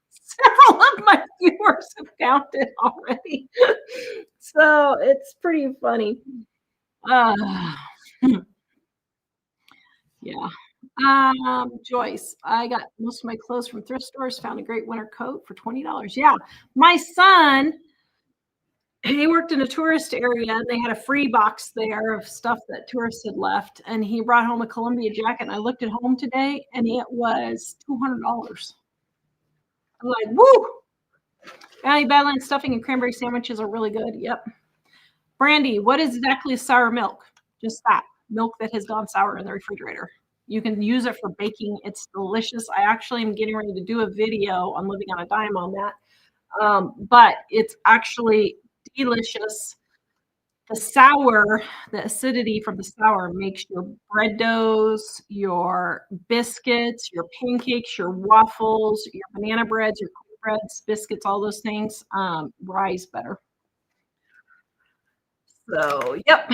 several of my viewers have found it already. So it's pretty funny. Yeah. Joyce, I got most of my clothes from thrift stores, found a great winter coat for $20. Yeah. My son, he worked in a tourist area and they had a free box there of stuff that tourists had left. And he brought home a Columbia jacket. And I looked at home today and it was $200. I'm like, woo! Valley Badlands stuffing and cranberry sandwiches are really good. Yep. Brandy, what is exactly sour milk? Just that milk that has gone sour in the refrigerator. You can use it for baking. It's delicious. I actually am getting ready to do a video on Living on a Dime on that. But it's actually delicious. The sour, the acidity from the sour makes your bread doughs, your biscuits, your pancakes, your waffles, your banana breads, your cornbreads, biscuits, all those things rise better. So, yep.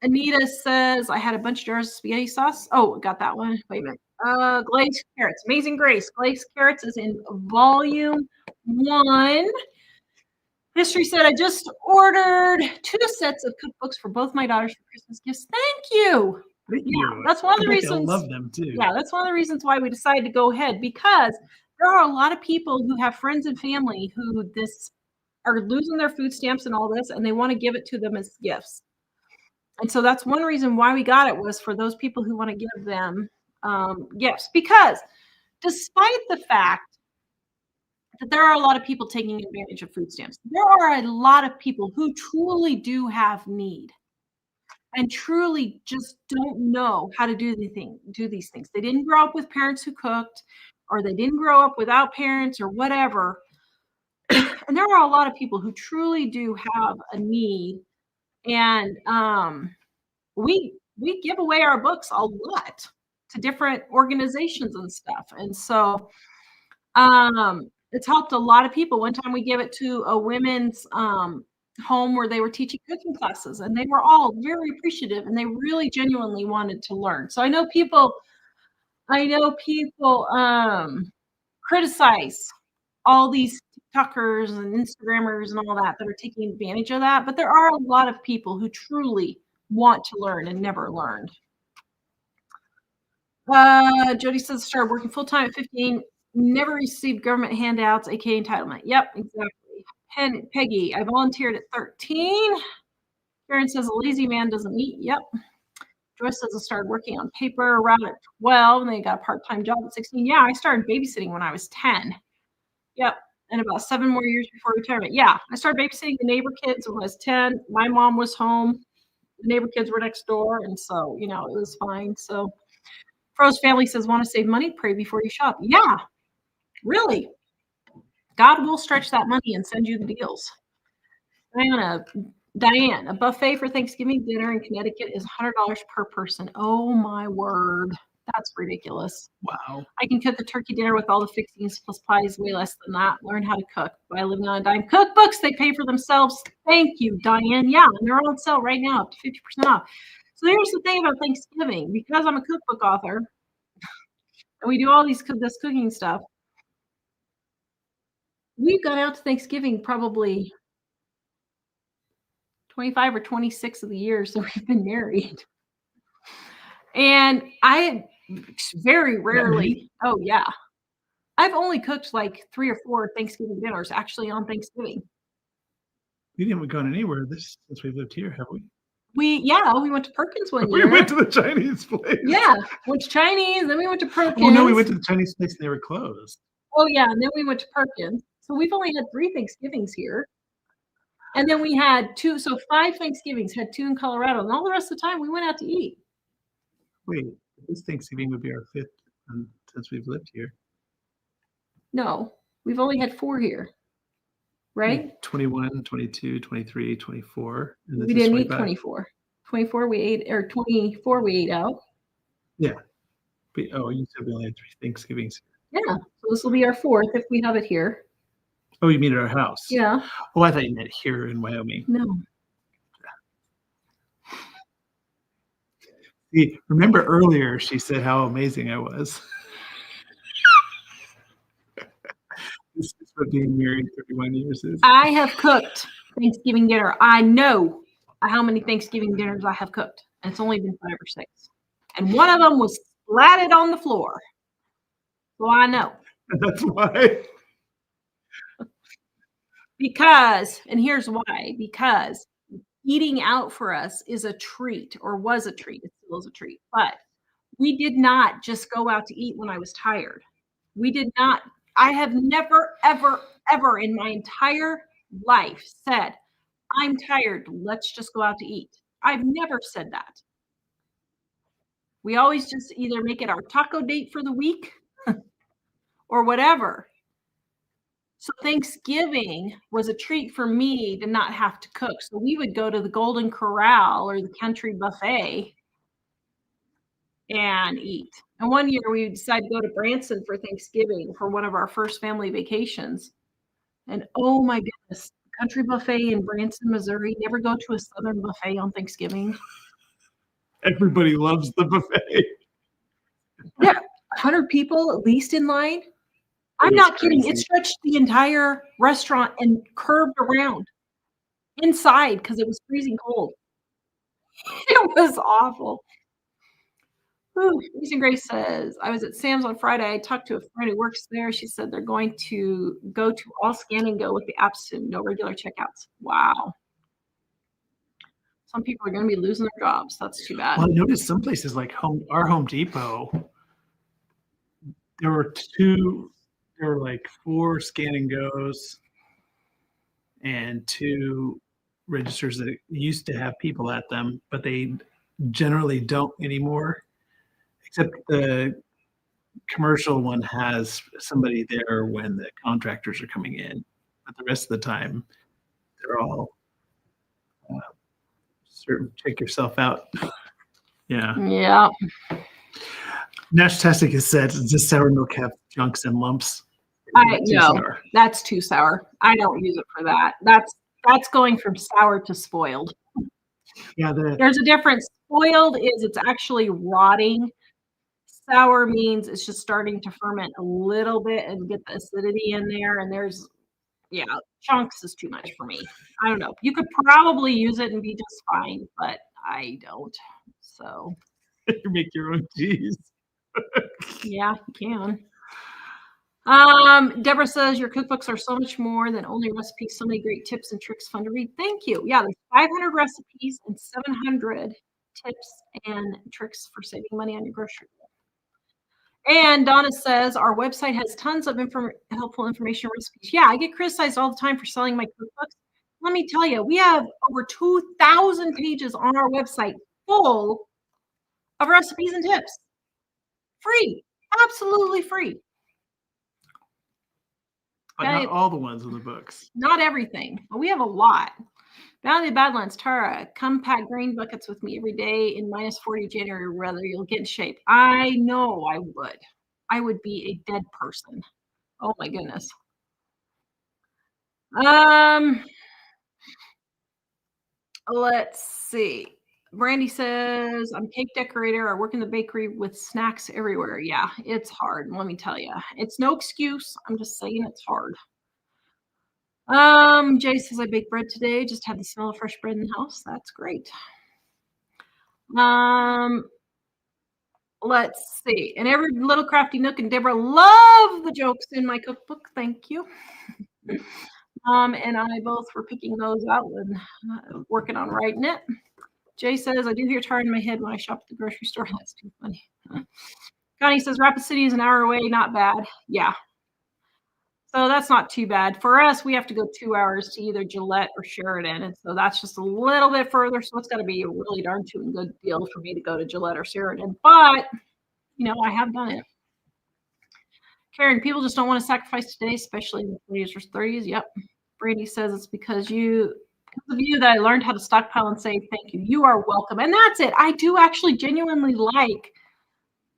Anita says, I had a bunch of jars of spaghetti sauce. Oh, got that one. Wait a minute. Glazed carrots. Amazing Grace. Glazed carrots is in volume 1. History said, I just ordered 2 sets of cookbooks for both my daughters for Christmas gifts. Thank you. Thank you. That's one of the reasons. I love them too. Yeah, that's one of the reasons why we decided to go ahead, because there are a lot of people who have friends and family who are losing their food stamps and all this, and they want to give it to them as gifts. And so that's one reason why we got it, was for those people who want to give them gifts. Because despite the fact that there are a lot of people taking advantage of food stamps, there are a lot of people who truly do have need and truly just don't know how to do these things. They didn't grow up with parents who cooked, or they didn't grow up without parents, or whatever. And there are a lot of people who truly do have a need. And we give away our books a lot to different organizations and stuff. And so it's helped a lot of people. One time we gave it to a women's home where they were teaching cooking classes, and they were all very appreciative, and they really genuinely wanted to learn. So I know people criticize all these TikTokers and Instagrammers and all that are taking advantage of that, but there are a lot of people who truly want to learn and never learned. Jody says, started working full-time at 15, never received government handouts, aka entitlement. Yep, exactly. Peggy, I volunteered at 13. Karen says, a lazy man doesn't eat. Yep. Joyce says I started working on paper around at 12 and then got a part-time job at 16. Yeah, I started babysitting when I was 10. Yep. And about 7 more years before retirement. Yeah, I started babysitting the neighbor kids when I was 10. My mom was home. The neighbor kids were next door. And so, it was fine. So Fro's family says, want to save money? Pray before you shop. Yeah, really. God will stretch that money and send you the deals. Diane, a buffet for Thanksgiving dinner in Connecticut is $100 per person. Oh my word. That's ridiculous. Wow. I can cook a turkey dinner with all the fixings plus pies, way less than that. Learn how to cook by living on a dime. Cookbooks, they pay for themselves. Thank you, Diane. Yeah, and they're on sale right now, up to 50% off. So here's the thing about Thanksgiving. Because I'm a cookbook author, and we do all this cooking stuff, we've gone out to Thanksgiving probably 25 or 26 of the years that we've been married. And I very rarely, oh yeah, I've only cooked like 3 or 4 Thanksgiving dinners actually on Thanksgiving. We haven't gone anywhere since we've lived here, have we? We went to Perkins one We year. went to the Chinese place. Yeah, went to Chinese, then we went to Perkins. Oh no, we went to the Chinese place and they were closed. Oh yeah, and then we went to Perkins. So we've only had 3 Thanksgivings here. And then we had 5 Thanksgivings, had 2 in Colorado, and all the rest of the time we went out to eat. Wait, this Thanksgiving would be our 5th since we've lived here. No, we've only had 4 here. Right? 21, 22, 23, 24. And we didn't eat 24. 24 we ate, or 24 we ate out. Yeah. But, you said we only had 3 Thanksgivings. Yeah. So this will be our 4th if we have it here. Oh, you mean at our house? Yeah. Oh, I thought you meant here in Wyoming. No. See, remember earlier she said how amazing I was. This is what being married 31 years is. I have cooked Thanksgiving dinner. I know how many Thanksgiving dinners I have cooked. And it's only been 5 or 6. And one of them was splatted on the floor. So I know. That's why. Because, and here's why, because eating out for us is a treat, or was a treat. It still is a treat. But we did not just go out to eat when I was tired. We did not. I have never, ever, ever in my entire life said, I'm tired, let's just go out to eat. I've never said that. We always just either make it our taco date for the week or whatever. So Thanksgiving was a treat for me to not have to cook. So we would go to the Golden Corral or the Country Buffet and eat. And one year we decided to go to Branson for Thanksgiving for one of our first family vacations. And oh my goodness, Country Buffet in Branson, Missouri. Never go to a Southern buffet on Thanksgiving. Everybody loves the buffet. Yeah, 100 people at least in line. I'm not kidding. It stretched the entire restaurant and curved around inside because it was freezing cold. It was awful. Lisa Grace says, I was at Sam's on Friday. I talked to a friend who works there. She said they're going to go to all scan and go with the apps soon. No regular checkouts. Wow. Some people are going to be losing their jobs. That's too bad. Well, I noticed some places like our Home Depot, there were 4 scan and goes and 2 registers that used to have people at them, but they generally don't anymore. Except the commercial one has somebody there when the contractors are coming in, but the rest of the time they're all check yourself out. Yeah. Nash Tastic has said, does sour milk have chunks and lumps? No, that's too sour. I don't use it for that. That's going from sour to spoiled. Yeah, there's a difference. Spoiled is it's actually rotting. Sour means it's just starting to ferment a little bit and get the acidity in there. And chunks is too much for me. I don't know. You could probably use it and be just fine, but I don't. So you make your own cheese. Yeah, you can. Deborah says your cookbooks are so much more than only recipes. So many great tips and tricks, fun to read. Thank you. Yeah, there's 500 recipes and 700 tips and tricks for saving money on your grocery bill. And Donna says our website has tons of helpful information recipes. Yeah, I get criticized all the time for selling my cookbooks. Let me tell you, we have over 2,000 pages on our website full of recipes and tips. Free, absolutely free. But not all the ones in the books. Not everything, but we have a lot. Valley of the Badlands, Tara, come pack grain buckets with me every day in minus 40 January weather. You'll get in shape. I know I would. I would be a dead person. Oh my goodness. Let's see. Brandy says, I'm cake decorator. I work in the bakery with snacks everywhere. Yeah, it's hard. Let me tell you. It's no excuse. I'm just saying it's hard. Jay says, I baked bread today. Just had the smell of fresh bread in the house. That's great. Let's see. And every little crafty nook and Deborah love the jokes in my cookbook. Thank you. And I both were picking those out and working on writing it. Jay says, I do hear Tara in my head when I shop at the grocery store. That's too funny. Connie says, Rapid City is an hour away. Not bad. Yeah. So that's not too bad. For us, we have to go 2 hours to either Gillette or Sheridan. And so that's just a little bit further. So it's got to be a really darn tootin' good deal for me to go to Gillette or Sheridan. But, I have done it. Karen, people just don't want to sacrifice today, especially in the 20s or 30s. Yep. Brandy says it's because of you that I learned how to stockpile and say thank you. You are welcome. And that's it. I do actually genuinely like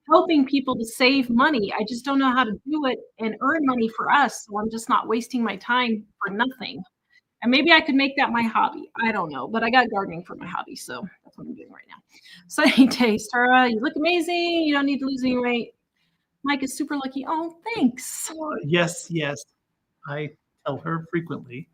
helping people to save money. I just don't know how to do it and earn money for us. So I'm just not wasting my time for nothing. And maybe I could make that my hobby. I don't know, but I got gardening for my hobby. So that's what I'm doing right now. Sunny days, Tara, you look amazing. You don't need to lose any weight. Mike is super lucky. Oh, thanks. Yes. I tell her frequently.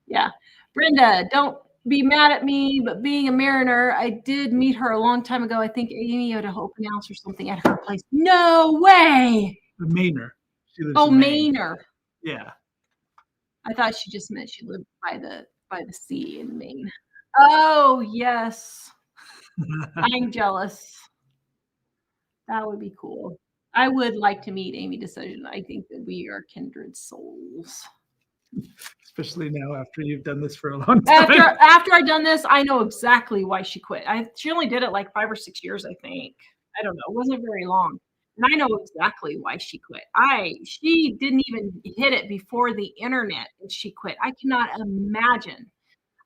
Yeah. Brenda, don't be mad at me, but being a Mariner, I did meet her a long time ago. I think Amy had a open house or something at her place. No way. Mainer. Mainer. Yeah. I thought she just meant she lived by the sea in Maine. Oh, yes. I'm jealous. That would be cool. I would like to meet Amy Decision. I think that we are kindred souls. Especially now after you've done this for a long time. After I've done this, I know exactly why she quit. She only did it like 5 or 6 years, I think. I don't know. It wasn't very long. And I know exactly why she quit. She didn't even hit it before the internet and she quit. I cannot imagine.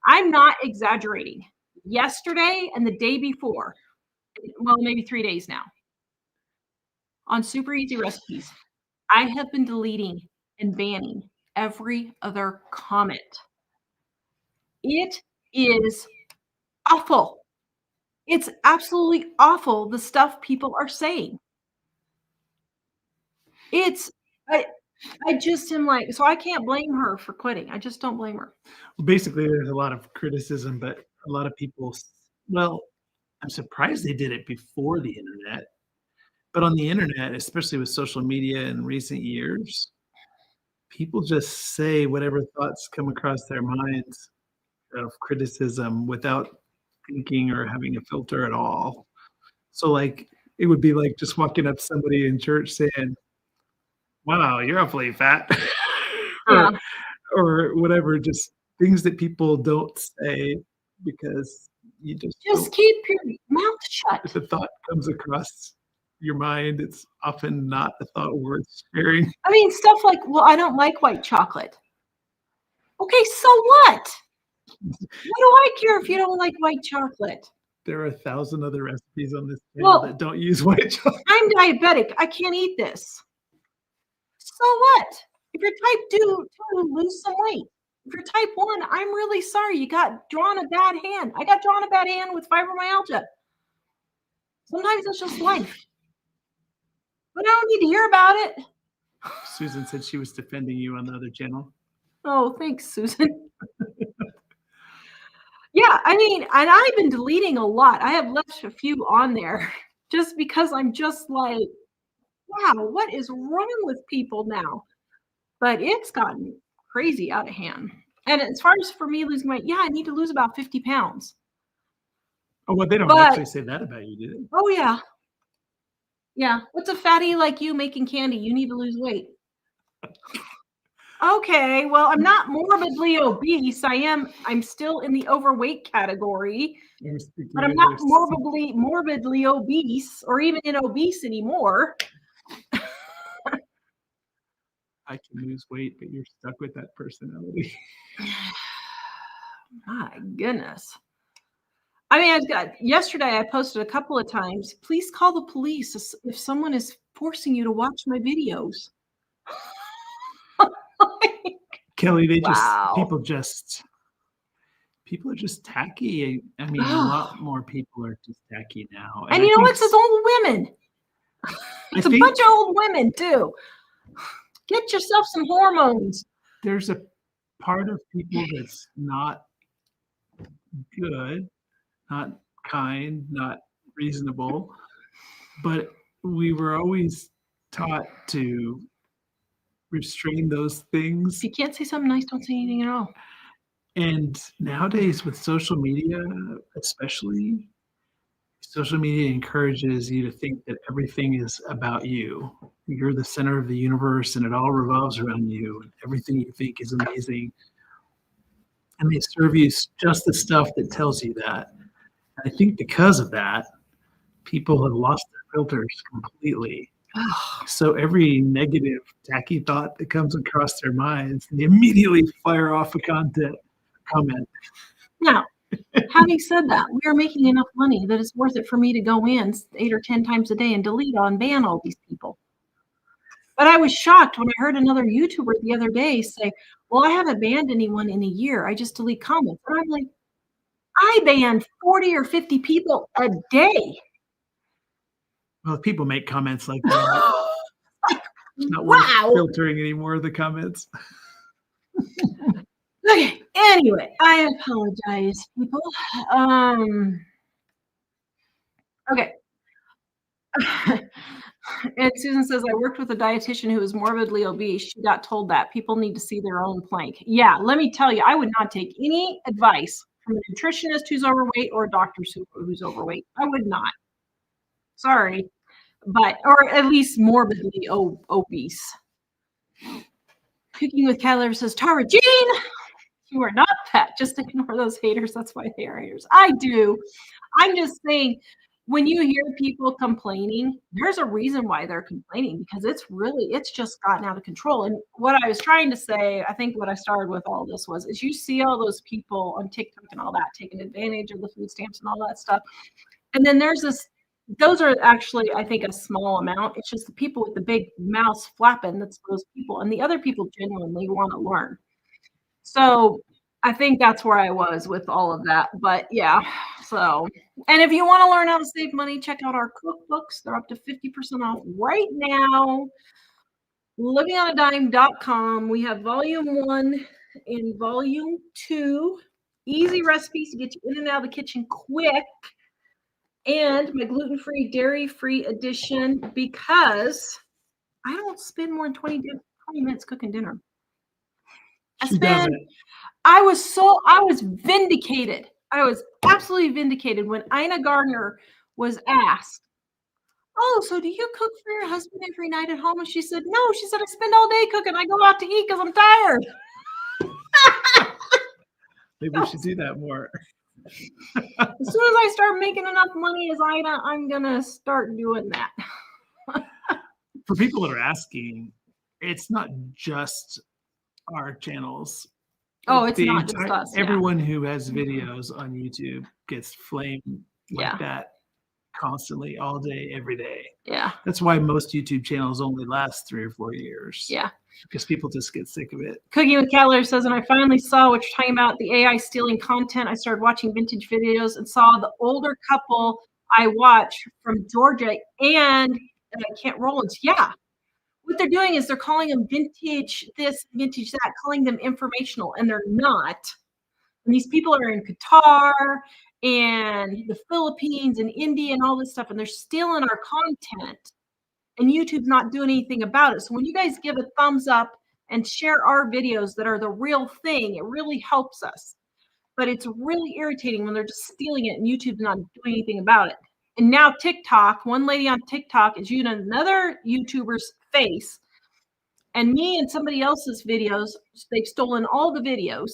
I'm not exaggerating. Yesterday and the day before, well, maybe 3 days now, on Super Easy Recipes, I have been deleting and banning every other comment. It is awful. It's absolutely awful, the stuff people are saying. I just am like, so I can't blame her for quitting. I just don't blame her. Well, basically, there's a lot of criticism, but a lot of people, I'm surprised they did it before the internet. But on the internet, especially with social media in recent years, people just say whatever thoughts come across their minds of criticism without thinking or having a filter at all. So it would be like just walking up to somebody in church saying, wow, you're awfully fat. or whatever, just things that people don't say because you just keep your mouth shut. If a thought comes across your mind, it's often not a thought worth sharing. I mean, stuff like, well, I don't like white chocolate. Okay, so what? What do I care if you don't like white chocolate? There are 1,000 other recipes on this channel that don't use white chocolate. I'm diabetic. I can't eat this. So what? If you're type 2, lose some weight. If you're type 1, I'm really sorry. You got drawn a bad hand. I got drawn a bad hand with fibromyalgia. Sometimes it's just life. But I don't need to hear about it. Susan said she was defending you on the other channel. Oh, thanks, Susan. Yeah, I mean, and I've been deleting a lot. I have left a few on there just because I'm just like, wow, what is wrong with people now? But it's gotten crazy out of hand. And as far as for me losing weight, yeah, I need to lose about 50 pounds. Oh, well, they don't But- actually say that about you, do they? Oh, yeah. Yeah. What's a fatty like you making candy? You need to lose weight. Okay, well, I'm not morbidly obese. I'm still in the overweight category, but I'm not morbidly obese or even in obese anymore. I can lose weight, but you're stuck with that personality. My goodness. I mean, yesterday I posted a couple of times, please call the police if someone is forcing you to watch my videos. Kelly, Wow. people are just tacky. I mean, a lot more people are just tacky now. And you know what? It's old women. It's a bunch of old women too. Get yourself some hormones. There's a part of people that's not good, not kind, not reasonable, but we were always taught to restrain those things. If you can't say something nice, don't say anything at all. And nowadays with social media, especially, social media encourages you to think that everything is about you. You're the center of the universe and it all revolves around you and everything you think is amazing. And they serve you just the stuff that tells you that. And I think because of that, people have lost their filters completely. So every negative, tacky thought that comes across their minds, they immediately fire off a comment. Now, having said that, we are making enough money that it's worth it for me to go in 8 or 10 times a day and delete and ban all these people. But I was shocked when I heard another YouTuber the other day say, well, I haven't banned anyone in a year. I just delete comments. And I'm like, I ban 40 or 50 people a day. Well, if people make comments like that, it's not worth filtering any more of the comments. Okay, anyway, I apologize, people. Okay. And Susan says, I worked with a dietitian who was morbidly obese. She got told that people need to see their own plank. Yeah, let me tell you, I would not take any advice from a nutritionist who's overweight or a doctor who's overweight. I would not. Sorry. But, or at least morbidly obese. Cooking with Cat Lover says, Tara Jean, you are not fat. Just ignore those haters. That's why they are haters. I do. I'm just saying, when you hear people complaining, there's a reason why they're complaining because it's just gotten out of control. And what I was trying to say, I think what I started with all this was, is you see all those people on TikTok and all that taking advantage of the food stamps and all that stuff. And then there's those are actually, I think, a small amount. It's just the people with the big mouths flapping, that's those people. And the other people genuinely want to learn. So I think that's where I was with all of that. But yeah, so, and if you want to learn how to save money, check out our cookbooks. They're up to 50% off right now. livingonadime.com. We have volume 1 and volume 2. Easy recipes to get you in and out of the kitchen quick. And my gluten-free, dairy-free edition, because I don't spend more than 20 minutes cooking dinner. I was vindicated. I was absolutely vindicated when Ina Gardner was asked, oh, so do you cook for your husband every night at home? And she said, no. She said, I spend all day cooking. I go out to eat because I'm tired. Maybe we should do that more. As soon as I start making enough money as Ina, I'm going to start doing that. For people that are asking, it's not just our channels. Oh, it's not just us. Everyone who has videos on YouTube gets flamed like that constantly, all day, every day. Yeah. That's why most YouTube channels only last 3 or 4 years. Yeah. Because people just get sick of it. Cooking with Cat Lover says, and I finally saw what you're talking about, the AI stealing content. I started watching vintage videos and saw the older couple I watch from Georgia and Kent Rollins. Yeah. What they're doing is they're calling them vintage this, vintage that, calling them informational, and they're not. And these people are in Qatar and the Philippines and India and all this stuff, and they're stealing our content. And YouTube's not doing anything about it. So when you guys give a thumbs up and share our videos that are the real thing, it really helps us. but it's really irritating when they're just stealing it and YouTube's not doing anything about it. And now TikTok, one lady on TikTok is using another YouTuber's face, and me and somebody else's videos. They've stolen all the videos.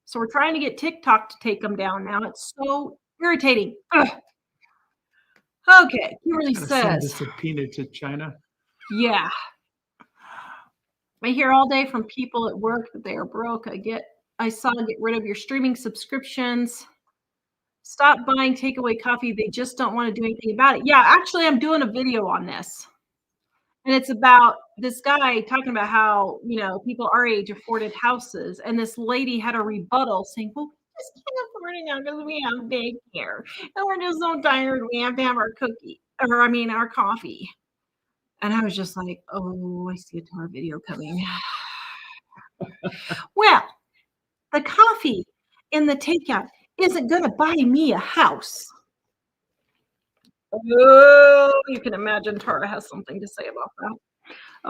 So we're trying to get TikTok to take them down now. It's so irritating. Ugh. Okay, Kimberly Gotta send a says, subpoena to China. yeah. I hear all day from people at work that they are broke. I saw get rid of your streaming subscriptions. Stop buying takeaway coffee. They just don't want to do anything about it. Yeah, actually, I'm doing a video on this. And it's about this guy talking about how, people our age afforded houses. And this lady had a rebuttal saying, well, we just can't afford it now because we have daycare. And we're just so tired. We have to have our our coffee. And I was just like, oh, I see a Tar video coming. Well, the coffee in the takeout isn't going to buy me a house. Oh, you can imagine Tara has something to say about that.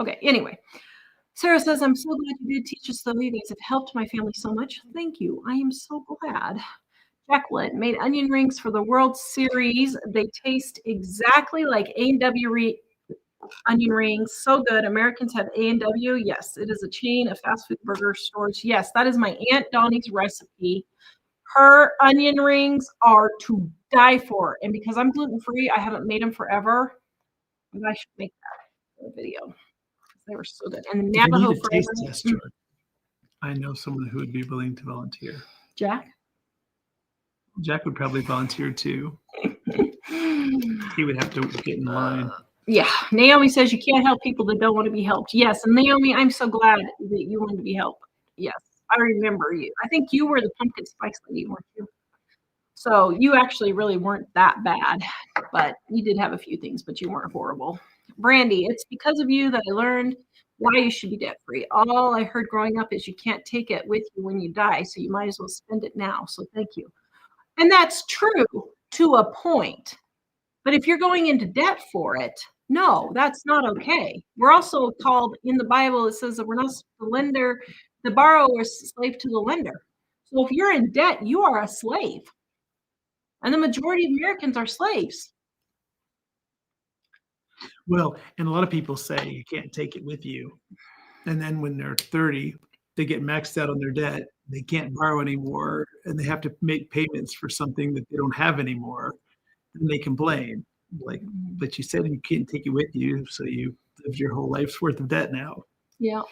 Okay, anyway. Sarah says, I'm so glad you did teach us, though. You guys have helped my family so much. Thank you. I am so glad. Jacqueline made onion rings for the World Series. They taste exactly like A&W onion rings. So good. Americans have A&W. Yes, it is a chain of fast food burger stores. Yes, that is my Aunt Donnie's recipe. Her onion rings are to die for. And because I'm gluten-free, I haven't made them forever. But I should make that a video. They were so good. And If you Navajo need a taste flavor. tester, I know someone who would be willing to volunteer. Jack? Jack would probably volunteer too. He would have to get in line. Yeah. Naomi says you can't help people that don't want to be helped. Yes. And Naomi, I'm so glad that you want to be helped. Yes. I remember you. I think you were the pumpkin spice lady, weren't you? So you actually really weren't that bad, but you did have a few things, but you weren't horrible. Brandy, it's because of you that I learned why you should be debt free. All I heard growing up is you can't take it with you when you die, so you might as well spend it now. So thank you. And that's true to a point. But if you're going into debt for it, no, that's not okay. We're also called in the Bible, it says that we're not the lender, the borrower is slave to the lender. So if you're in debt, you are a slave. And the majority of Americans are slaves. Well, and a lot of people say you can't take it with you. And then when they're 30, they get maxed out on their debt. They can't borrow anymore, and they have to make payments for something that they don't have anymore. And they complain, like, but you said you can't take it with you, so you lived your whole life's worth of debt now. Yeah.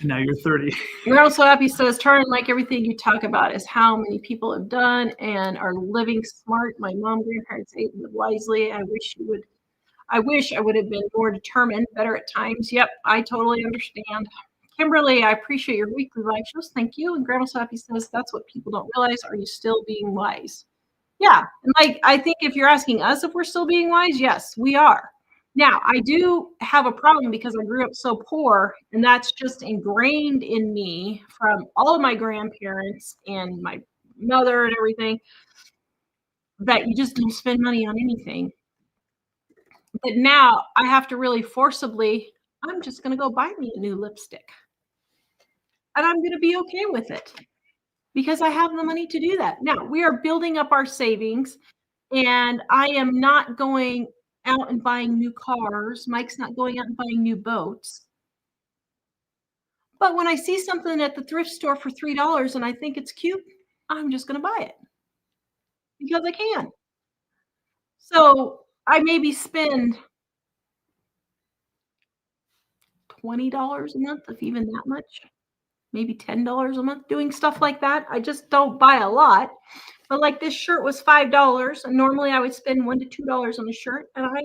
And now you're 30. We're so happy. So Tara, like everything you talk about is how many people have done and are living smart. My mom, grandparents ate wisely. I wish I would have been more determined, better at times. Yep, I totally understand. Kimberly, I appreciate your weekly live shows. Thank you. And Grandma Happy says, that's what people don't realize. Are you still being wise? Yeah. And like, I think if you're asking us if we're still being wise, yes, we are. Now, I do have a problem because I grew up so poor, and that's just ingrained in me from all of my grandparents and my mother and everything, that you just don't spend money on anything. But now I have to really forcibly, I'm just going to go buy me a new lipstick. And I'm going to be okay with it because I have the money to do that. Now, we are building up our savings, and I am not going out and buying new cars. Mike's not going out and buying new boats. But when I see something at the thrift store for $3 and I think it's cute, I'm just going to buy it because I can. So I maybe spend $20 a month, if even that much, maybe $10 a month doing stuff like that. I just don't buy a lot. But like this shirt was $5, and normally I would spend $1 to $2 on a shirt, and I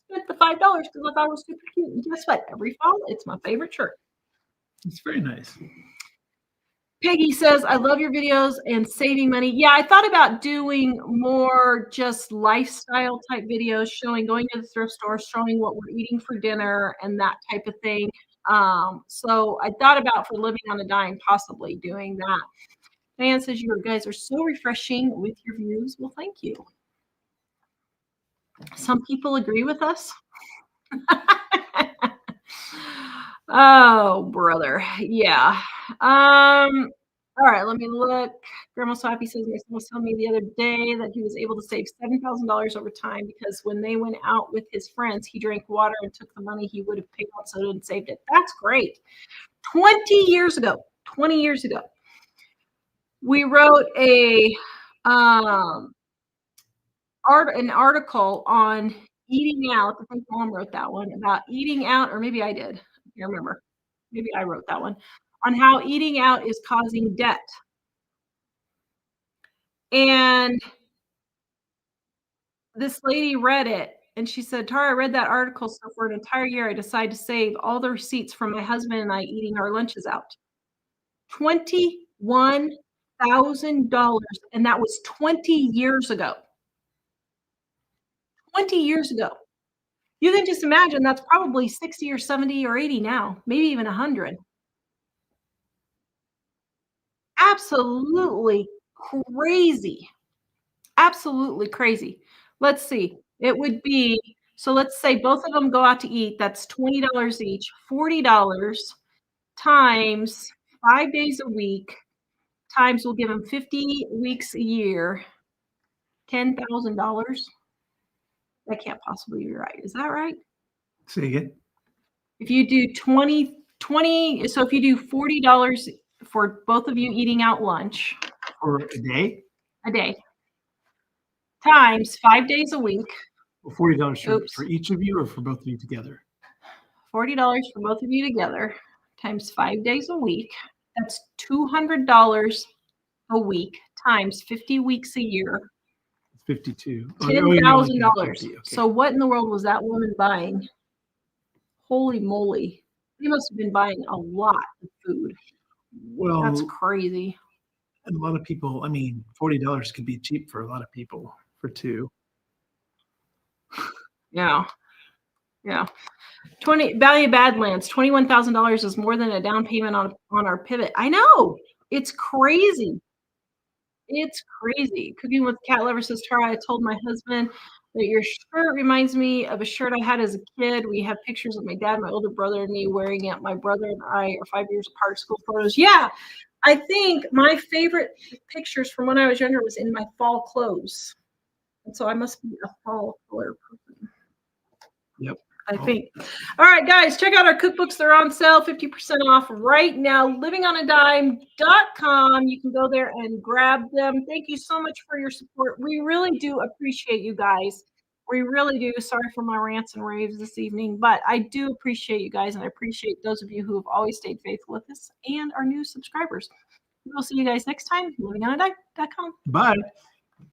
spent the $5 because I thought it was super cute. And guess what? Every fall, it's my favorite shirt. It's very nice. Peggy says, I love your videos and saving money. Yeah, I thought about doing more just lifestyle type videos, going to the thrift store, showing what we're eating for dinner and that type of thing. So I thought about for living on a dime, possibly doing that. Diane says, you guys are so refreshing with your views. Well, thank you. Some people agree with us. Oh, brother. Yeah. All right, let me look. Grandma So Happy says, my son was telling me the other day that he was able to save $7,000 over time because when they went out with his friends, he drank water and took the money he would have paid on soda and saved it. That's great. 20 years ago, we wrote an article on eating out. I think Mom wrote that one about eating out, or maybe I did. I can't remember. Maybe I wrote that one on how eating out is causing debt. And this lady read it and she said, Tara, I read that article. So for an entire year, I decided to save all the receipts from my husband and I eating our lunches out. $21,000. And that was 20 years ago. 20 years ago. You can just imagine that's probably 60 or 70 or 80 now, maybe even 100. Absolutely crazy. Absolutely crazy. Let's see. It would be, so let's say both of them go out to eat. That's $20 each, $40 times 5 days a week, times we'll give them 50 weeks a year, $10,000. That can't possibly be right. Is that right? Say again. If you do 20, so if you do $40 for both of you eating out lunch. For a day? A day. Times 5 days a week. Well, $40 for each of you or for both of you together? $40 for both of you together times 5 days a week. That's $200 a week times 50 weeks a year. 52. $10,000. Okay. So what in the world was that woman buying? Holy moly. She must have been buying a lot of food. Well, that's crazy. And a lot of people, I mean, $40 could be cheap for a lot of people for two. Yeah. Value Badlands, $21,000 is more than a down payment on our pivot. I know. It's crazy. It's crazy. Cooking with Cat Lover says, Tara, I told my husband that your shirt reminds me of a shirt I had as a kid. We have pictures of my dad, my older brother, and me wearing it. My brother and I are 5 years apart, school photos. Yeah, I think my favorite pictures from when I was younger was in my fall clothes. And so I must be a fall color person. Yep. I think. All right, guys, check out our cookbooks. They're on sale, 50% off right now. livingonadime.com. You can go there and grab them. Thank you so much for your support. We really do appreciate you guys. We really do. Sorry for my rants and raves this evening, but I do appreciate you guys, and I appreciate those of you who have always stayed faithful with us and our new subscribers. We'll see you guys next time. livingonadime.com. Bye.